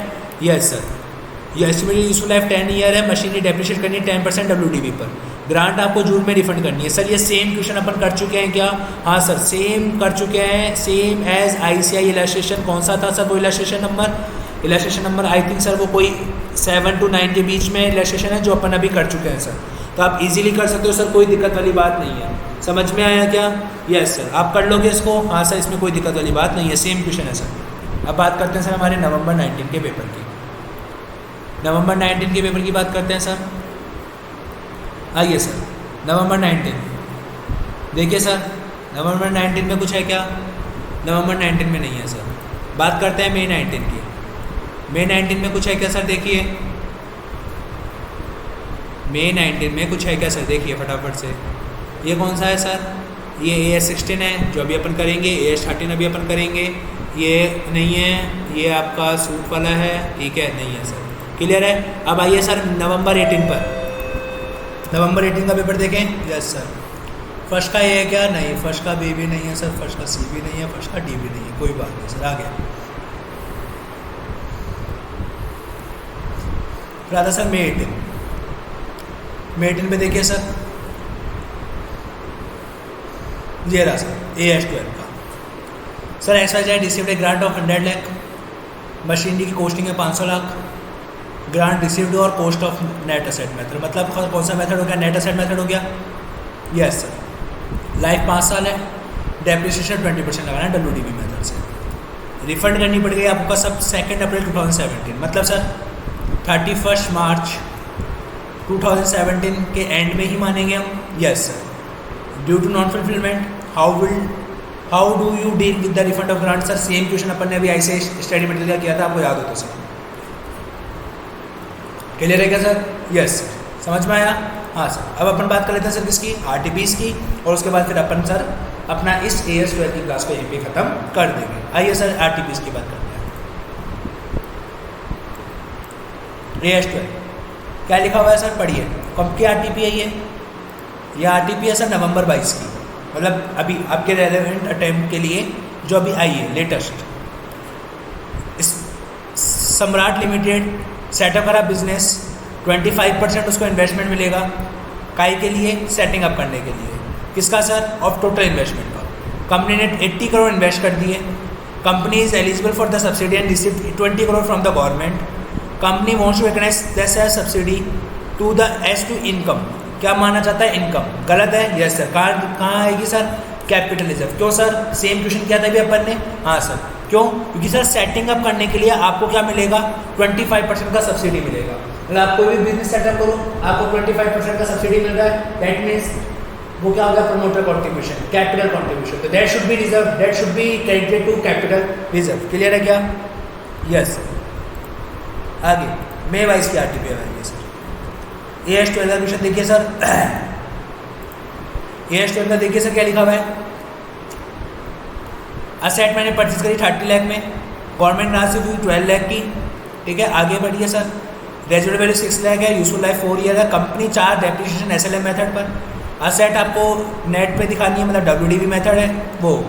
यस सर। ये एस्टिमेटेड यूजफुल लाइफ 10 ईयर है, मशीनरी डेप्रिशिएट करनी है 10% WDV पर, ग्रांट आपको जून में रिफंड करनी है। सर ये सेम क्वेश्चन अपन कर चुके हैं क्या, हाँ सर सेम कर चुके हैं, सेम एज ICI इलस्ट्रेशन। कौन सा था सर वो illustration number I think sir वो कोई 7 to 9 के बीच में इलस्ट्रेशन है जो अपन अभी कर चुके हैं सर, तो आप इजीली कर सकते हो सर, कोई दिक्कत वाली बात नहीं है। समझ में आया क्या, यस सर, आप कर लोगे इसको, हाँ सर इसमें कोई दिक्कत वाली बात नहीं है, सेम क्वेश्चन है सर। अब बात करते हैं सर हमारे नवंबर 19 के पेपर की, नवंबर 19 के पेपर की बात करते हैं सर। आइए सर नवंबर 19 देखिए सर, नवंबर 19 में कुछ है क्या, नवंबर 19 में नहीं है सर। बात करते हैं मई 19 की, मई 19 में कुछ है क्या सर, देखिए मई 19 में कुछ है क्या सर, देखिए फटाफट से, ये कौन सा है सर, ये AS16 है जो अभी अपन करेंगे, AS13 अभी अपन करेंगे, ये नहीं है, ये आपका सूट वाला है, ठीक है, नहीं है सर, क्लियर है। अब आइए सर नवंबर 18 पर, नवंबर 18 का पेपर देखें, यस सर। फर्स्ट का ए है क्या, नहीं, फर्स्ट का बी भी नहीं है सर, फर्स्ट का सी भी नहीं है, फर्स्ट का डी भी नहीं है, कोई बात नहीं सर, आगे फिर आता सर मई 18, मई 18 पे देखिए सर, ये रहा सर AS12 का sir, XYZ received a grant of 100 lakh, machinery की कॉस्टिंग है 500 लाख, ग्रांट रिसीव्ड और cost of net asset method, मतलब कौन सा मेथड हो गया, नेट असेट मेथड हो गया, यस सर। लाइफ 5 साल है, डेप्रिसिएशन 20% लगाना है WDV मेथड से, रिफंड करनी पड़ गई आपको सब 2 अप्रैल 2017, मतलब सर 31 मार्च 2017 के एंड में ही मानेंगे हम, yes sir. Due to non fulfilment how do you deal with the refund of grant, sir same question अपन ने अभी ऐसे स्टडी मटेरियल किया था, आपको याद हो तो सर, क्लियर है क्या सर, यस सर, समझ में आया, हाँ सर। अब अपन बात कर लेते हैं सर किसकी, RTPs की, और उसके बाद फिर अपन सर अपना इस AS12 की क्लास को यहीं पे ख़त्म कर देंगे। आइए सर RTPs की बात करते हैं। AS12 क्या लिखा हुआ है सर, पढ़िए, कब की RTP है ये RTP है सर नवंबर 22 की, मतलब अभी आपके रेलेवेंट अटेम्प्ट के लिए जो अभी आई है लेटेस्ट। सम्राट लिमिटेड सेटअप करा बिजनेस, 25% उसको इन्वेस्टमेंट मिलेगा, काई के लिए, सेटिंग अप करने के लिए, किसका सर, ऑफ टोटल इन्वेस्टमेंट का। कंपनी ने 80 करोड़ इन्वेस्ट कर दिए, company is eligible for the subsidy and receive 20 crore from the government, company wants to recognise this as subsidy to the as to income, क्या माना जाता है, इनकम, गलत है, यस सर। कहाँ आएगी सर, कैपिटल रिजर्व, क्यों सर, सेम क्वेश्चन किया था अभी अपन ने, हाँ सर, क्यों, क्योंकि सर सेटिंग अप करने के लिए आपको क्या मिलेगा, 25% का सब्सिडी मिलेगा, मतलब आप कोई भी बिजनेस सेटअप करो आपको 25% का सब्सिडी मिल रहा है, दैट मीन्स वो क्या होगा, प्रमोटर कॉन्ट्रीब्यूशन, कैपिटल कॉन्ट्रीब्यूशन, तो that should be reserve, that should be credited to capital reserve, clear है क्या, यस। आगे मई 22 की RTP आएगी सर, AS12 का क्वेश्चन देखिए सर, AS के अंदर देखिए सर क्या लिखा हुआ है, असेट मैंने परचेज करी 30 लाख में, गवर्नमेंट ग्रांट से हुई 12 लाख की, ठीक है। आगे बढ़िए सर, रेजिडुअल वैल्यू 6 लाख है, यूजफुल लाइफ 4 ईयर है, company charge depreciation SLM method पर, असेट आपको नेट पे दिखानी है, मतलब WDV मेथड है, वो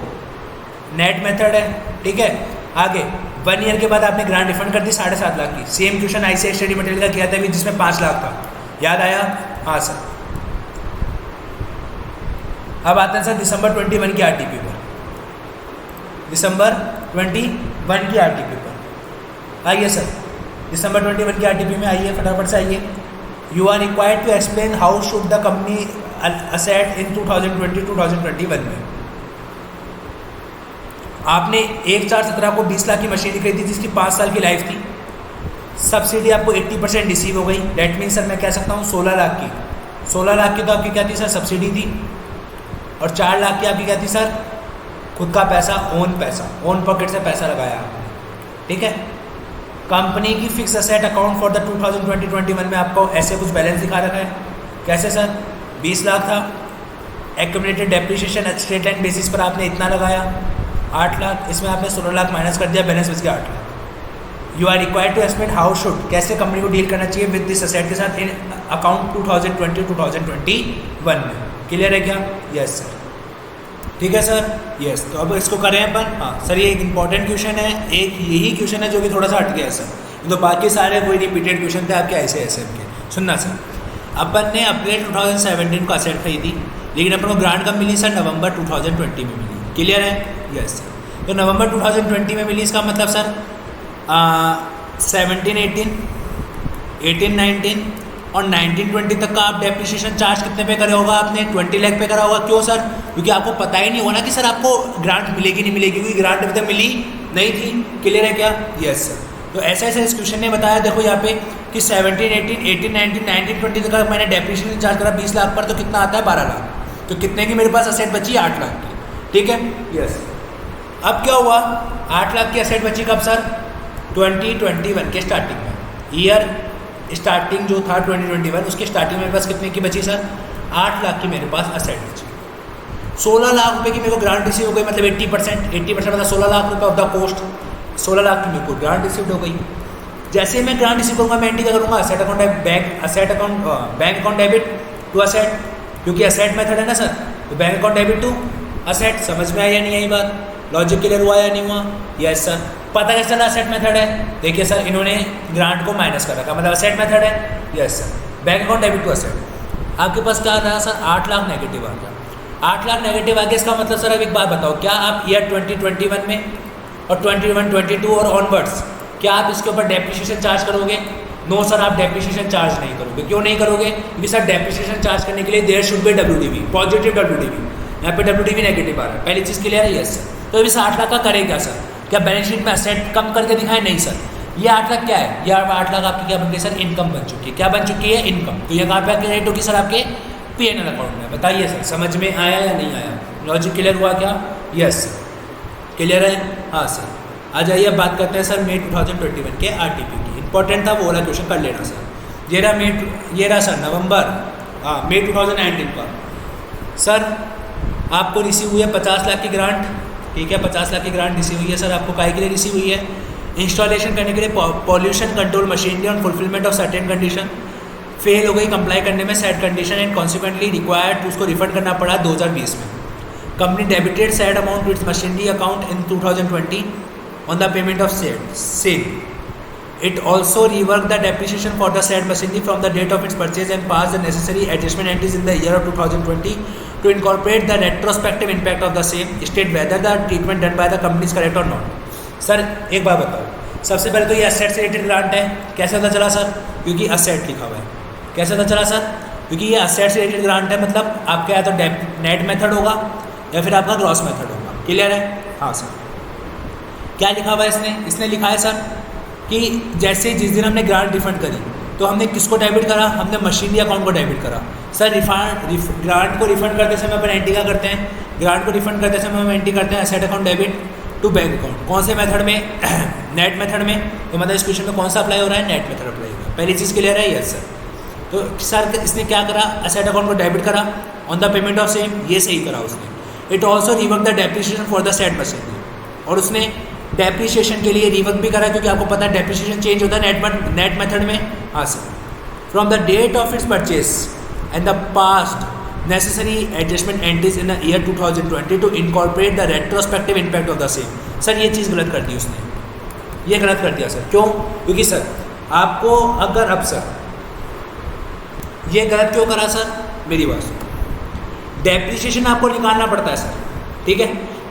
नेट मेथड है, ठीक है। आगे 1 ईयर के बाद आपने ग्रांट रिफंड कर दी 7.5 लाख की। Same question ICI study material का किया था अभी, जिसमें 5 लाख था, याद आया? हाँ सर। अब आते हैं सर दिसंबर 21 की RTP पर, दिसंबर 21 की RTP पर आइए सर, दिसंबर 21 की RTP में आइए, फटाफट से आइए। You are required to explain how should the company asset in 2020-2021 में। आपने 1/4/17 को 20 लाख की मशीनरी खरीदी जिसकी 5 साल की लाइफ थी, सब्सिडी आपको 80% रिसीव हो गई, डेट मीन सर मैं कह सकता हूँ 16 लाख की। 16 लाख की तो आपकी क्या थी सर, सब्सिडी थी, और 4 लाख की आपकी क्या थी सर, खुद का पैसा, ओन पॉकेट से पैसा लगाया आपने, ठीक है। कंपनी की fix asset account for the 2020-21 में आपको ऐसे कुछ बैलेंस दिखा रखा है, कैसे सर, 20 लाख था, accumulated depreciation straight line basis पर आपने इतना लगाया 8 लाख, इसमें आपने 16 लाख माइनस कर दिया, बैलेंस बच गया 8 lakh. You are required to explain how should, कैसे कंपनी को डील करना चाहिए विद दिस असेट के साथ इन अकाउंट 2020-2021 में। क्लियर है क्या? यस सर, ठीक है सर, यस। तो अब इसको करें अपन। हाँ सर, ये एक इंपॉर्टेंट क्वेश्चन है, एक यही क्वेश्चन है जो कि थोड़ा सा हट गया है सर, तो बाकी सारे कोई रिपीटेड क्वेश्चन थे आपके ICI के। सुनना सर, अपन ने अप्रैल 2017 को असेट खरीदी, लेकिन अपन को ग्रांट कब मिली सर, नवंबर 2020 में मिली। क्लियर है? Yes sir. तो नवंबर 2020 में मिली, इसका मतलब सर 17-18, 18-19 और 19-20 तक का आप डेप्रिसिएशन चार्ज कितने पे करा होगा आपने, 20 लाख पे करा होगा। क्यों सर? क्योंकि आपको पता ही नहीं होगा ना कि सर आपको ग्रांट मिलेगी नहीं मिलेगी, क्योंकि ग्रांट अभी तक मिली नहीं थी। क्लियर है क्या? Yes sir. तो ऐसा ऐसा इस क्वेश्चन ने बताया, देखो यहाँ पे कि 17-18, 18-19, 19-20 तक मैंने डेप्रिसिएशन चार्ज करा 20 लाख पर, तो कितना आता है 12 लाख। तो कितने की मेरे पास असेट बची, 8 लाख की, ठीक है। यस। अब क्या हुआ, 8 लाख की असेट बची कब सर, 2021 के स्टार्टिंग में, ईयर स्टार्टिंग जो था 2021, उसके स्टार्टिंग में मेरे पास कितने की बची सर, 8 लाख की मेरे पास असेट बची। 16 लाख रुपए की मेरे को ग्रांट रिसीव हो गई, मतलब 80% मतलब 16 लाख रुपए ऑफ द कोस्ट, 16 लाख की मेरे को ग्रांट रिसीव हो गई। जैसे ही मैं ग्रांट रिसीव करूँगा मैं एंट्री करूँगा asset account bank account debit to asset, क्योंकि असेट मेथड है ना सर, तो bank account debit to asset. समझ में आई या नहीं आई बात, लॉजिक क्लियर हुआ या नहीं हुआ? Yes sir. पता कैसे चला असेट मेथड है, देखिए सर इन्होंने ग्रांट को माइनस कर रखा, मतलब असेट मेथड है। Yes sir. Bank account debit to asset, आपके पास क्या था सर, 8 लाख नेगेटिव आ गया। 8 लाख नेगेटिव आ गया, इसका मतलब सर अब एक बात बताओ, क्या आप ईयर 2021 में और 21-22 और ऑनवर्ड्स क्या आप इसके ऊपर डेप्रिसिएशन चार्ज करोगे? नो सर, आप डेप्रिसिएशन चार्ज नहीं करोगे। क्यों नहीं करोगे? क्योंकि सर डेप्रिसिएशन चार्ज करने के लिए there should be WDV, positive WDV, यहाँ पे WDV नेगेटिव आ रहा है। पहली चीज़ क्लियर है? Yes sir. तो इस 8 लाख का करेगा सर, क्या बैलेंस शीट में असेट कम करके दिखाए? नहीं सर। ये 8 लाख क्या है, ये 8 लाख आपकी क्या बन गई सर, इनकम बन चुकी है। क्या बन चुकी है? इनकम। तो ये कहाँ पे क्रिएट होगी सर, आपके P&L अकाउंट में। बताइए सर, समझ में आया या नहीं आया, लॉजिक क्लियर हुआ क्या? यस सर, क्लियर है। हाँ सर, आ जाइए अब बात करते हैं सर मई 2021 के RTP की। इंपॉर्टेंट था वो वाला क्वेश्चन, कर लेना सर। ये रहा सर नवंबर, मई 2019 का सर आपको रिसीव हुई है 50 लाख की ग्रांट, ठीक है। 50 लाख की ग्रांट रिसीव हुई है सर, आपको काहे के लिए रिसीव हुई है? इंस्टॉलेशन करने के लिए pollution control machinery on fulfilment of certain condition fail हो गई कंप्लाई करने में, set condition and consequently required उसको रिफंड करना पड़ा 2020 में। Company debited said amount to its machinery account in 2020 on the payment of sale. It also reworked the depreciation for the said machinery from the date of its purchase and passed the necessary adjustment entries in the year of 2020 to incorporate the retrospective impact of the same, state whether the treatment done by the company is correct or not. Sir एक बात बताओ, सबसे पहले तो ये asset से related grant है, कैसे पता चला सर? क्योंकि असेट लिखा हुआ है। कैसे पता चला सर? क्योंकि ये असेट से रिलेटेड ग्रांट है, मतलब आपका या तो नेट मेथड होगा या फिर आपका ग्रॉस मेथड होगा। क्लियर है? हाँ सर। क्या लिखा हुआ है इसने लिखा है सर कि जैसे जिस दिन हमने ग्रांट रिफंड करी तो हमने किसको डेबिट करा, हमने मशीनरी अकाउंट को डेबिट करा। सर ग्रांट को रिफंड करते समय अपन एंट्री क्या करते हैं, ग्रांट को रिफंड करते समय हम एंट्री करते हैं asset account debit to bank account. कौन से मेथड में? नेट मेथड में। तो मतलब इस क्वेश्चन में कौन सा अप्लाई हो रहा है? नेट मेथड अप्लाई हो रहा है। पहली चीज़ क्लियर है? Yes sir. तो सर इसने क्या करा, असेट अकाउंट को डेबिट करा on the payment of same, ये सही करा उसने। It also rework the depreciation for the set machinery, और उसने डेप्रिसिएशन के लिए रिवर्क भी करा, क्योंकि आपको पता है डेप्रिसिएशन चेंज होता है नेट मेथड में। हाँ sir, from the date of its purchase and the past necessary adjustment entries in the year 2020 to incorporate the retrospective impact of the same। Sir ये चीज़ गलत कर दी उसने, ये गलत कर दिया सर। क्यों? क्योंकि सर आपको अगर अब सर ये गलत क्यों करा सर, मेरी बात सुनो, डेप्रिसिएशन आपको निकालना पड़ता है सर, ठीक है,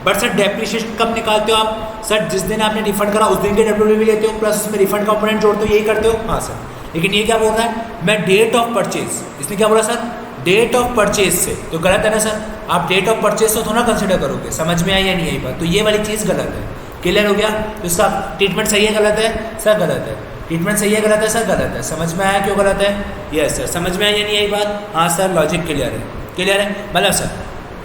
बट सर डेप्रिसिएशन कब निकालते हो आप? सर जिस दिन आपने रिफंड करा उस दिन के डब्ल्यूडीवी लेते हो, प्लस उसमें रिफंड कंपोनेंट जोड़ते हो, यही करते हो। हाँ सर, लेकिन ये क्या बोल रहा है, मैं डेट ऑफ परचेज, इसने क्या बोला सर, डेट ऑफ परचेज से, तो गलत है ना सर, आप डेट ऑफ परचेज तो थोड़ा कंसिडर करोगे। समझ में आई या नहीं आई बात? तो ये वाली चीज़ गलत है। क्लियर हो गया? तो इसका ट्रीटमेंट सही है गलत है? सर गलत है। ट्रीटमेंट सही है गलत है? सर गलत है। समझ में आया क्यों गलत है? यस सर, समझ में आई या नहीं आई बात? हाँ सर, लॉजिक क्लियर है, क्लियर है। मतलब sir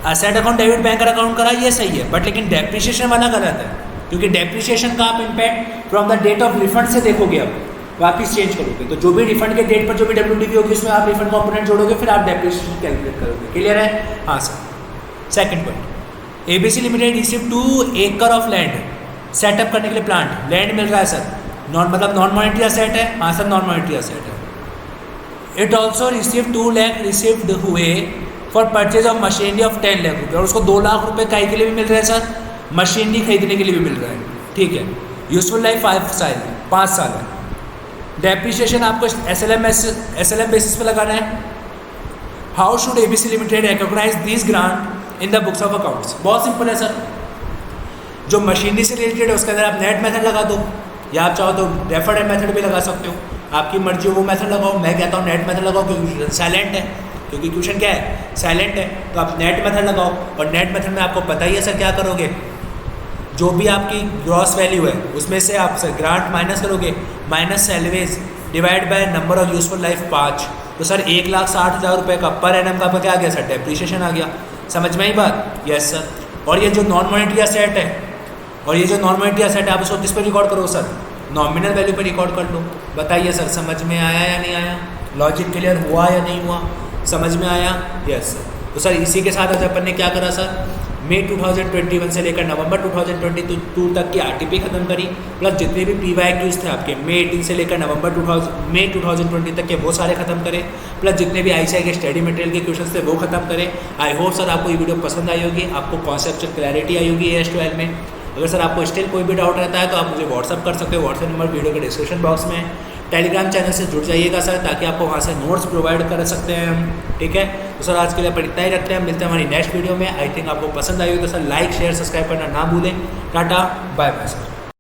asset account debit banker account करा, ये सही है, बट लेकिन डेप्रिसिएशन वाला गलत है, क्योंकि डेप्रिसिएशन का आप impact from the date of refund से देखोगे, आप वापिस चेंज करोगे, तो जो भी रिफंड के डेट पर जो भी डब्ल्यूडीवी होगी उसमें आप रिफंड कंपोनेंट जोड़ोगे, फिर आप डेप्रिसिएशन कैलकुलेट करोगे। क्लियर है? हाँ sir. Second point, ABC limited receive 2 एकड़ ऑफ लैंड सेटअप करने के लिए प्लांट, लैंड मिल रहा है सर, मतलब नॉन मॉनिटरी असेट है। हाँ सर, नॉन मॉनिटरी असेट है। It also receive 2 lakh received हुए for purchase of machinery of 10 lakh रुपये, और उसको 2 लाख रुपये काई के लिए भी मिल रहा है सर, मशीनरी खरीदने के लिए भी मिल रहा है, ठीक है। यूजफुल लाइफ 5 साल है। डेप्रिसिएशन आपको एसएलएम बेसिस पे लगाना है। How should ABC limited recognise this grant in the books of accounts? बहुत सिंपल है सर, जो मशीनरी से रिलेटेड है उसके अंदर आप नेट मेथड लगा दो, या आप चाहो तो डेफर्ड मेथड भी लगा सकते हो, आपकी मर्जी हो वो मेथड लगाओ। मैं कहता हूँ नेट मेथड लगाओ, क्योंकि साइलेंट है, क्योंकि क्वेश्चन क्या है, साइलेंट है, तो आप नेट मेथड लगाओ। और नेट मेथड में आपको पता ही है सर क्या करोगे, जो भी आपकी ग्रॉस वैल्यू है उसमें से आप सर ग्रांट माइनस करोगे, minus salaries divide by number of useful life 5, तो सर 1,60,000 रुपये का पर एनम का आपका क्या आ गया सर, डेप्रिसिएशन आ गया। समझ में आई बात? Yes sir. और ये जो नॉन मॉनिटरी असेट है, और ये जो नॉन मॉनिटरी असेट है, आप उसको किस पर रिकॉर्ड करो सर, नॉमिनल वैल्यू पर रिकॉर्ड कर लो। बताइए सर, समझ में आया या नहीं आया? लॉजिक क्लियर हुआ या नहीं हुआ? समझ में आया? Yes sir. तो सर इसी के साथ अपन ने क्या करा सर, मई 2021 से लेकर नवंबर 2022 तक की आरटीपी खत्म करी, प्लस जितने भी पीवाईक्यूज थे आपके मई 18 से लेकर मई 2020 तक के वो सारे खत्म करें, प्लस जितने भी आईसीआई के स्टडी मटेरियल के क्वेश्चन थे वो खत्म करें। आई होप सर आपको ये वीडियो पसंद आई होगी, आपको कॉन्सेप्चुअल क्लैरिटी आई होगी AS12 में। अगर सर आपको स्टिल कोई भी डाउट रहता है तो आप मुझे व्हाट्सअप कर सकते हो, व्हाट्सअप नंबर वीडियो के डिस्क्रिप्शन बॉक्स में है। टेलीग्राम चैनल से जुड़ जाइएगा सर, ताकि आपको वहाँ से नोट्स प्रोवाइड कर सकते हैं हम, ठीक है। तो सर आज के लिए अपन इतना ही रखते हैं, मिलते हैं हमारी नेक्स्ट वीडियो में। आई थिंक आपको पसंद आई हो तो सर लाइक शेयर सब्सक्राइब करना ना भूलें। Tata bye bye sir.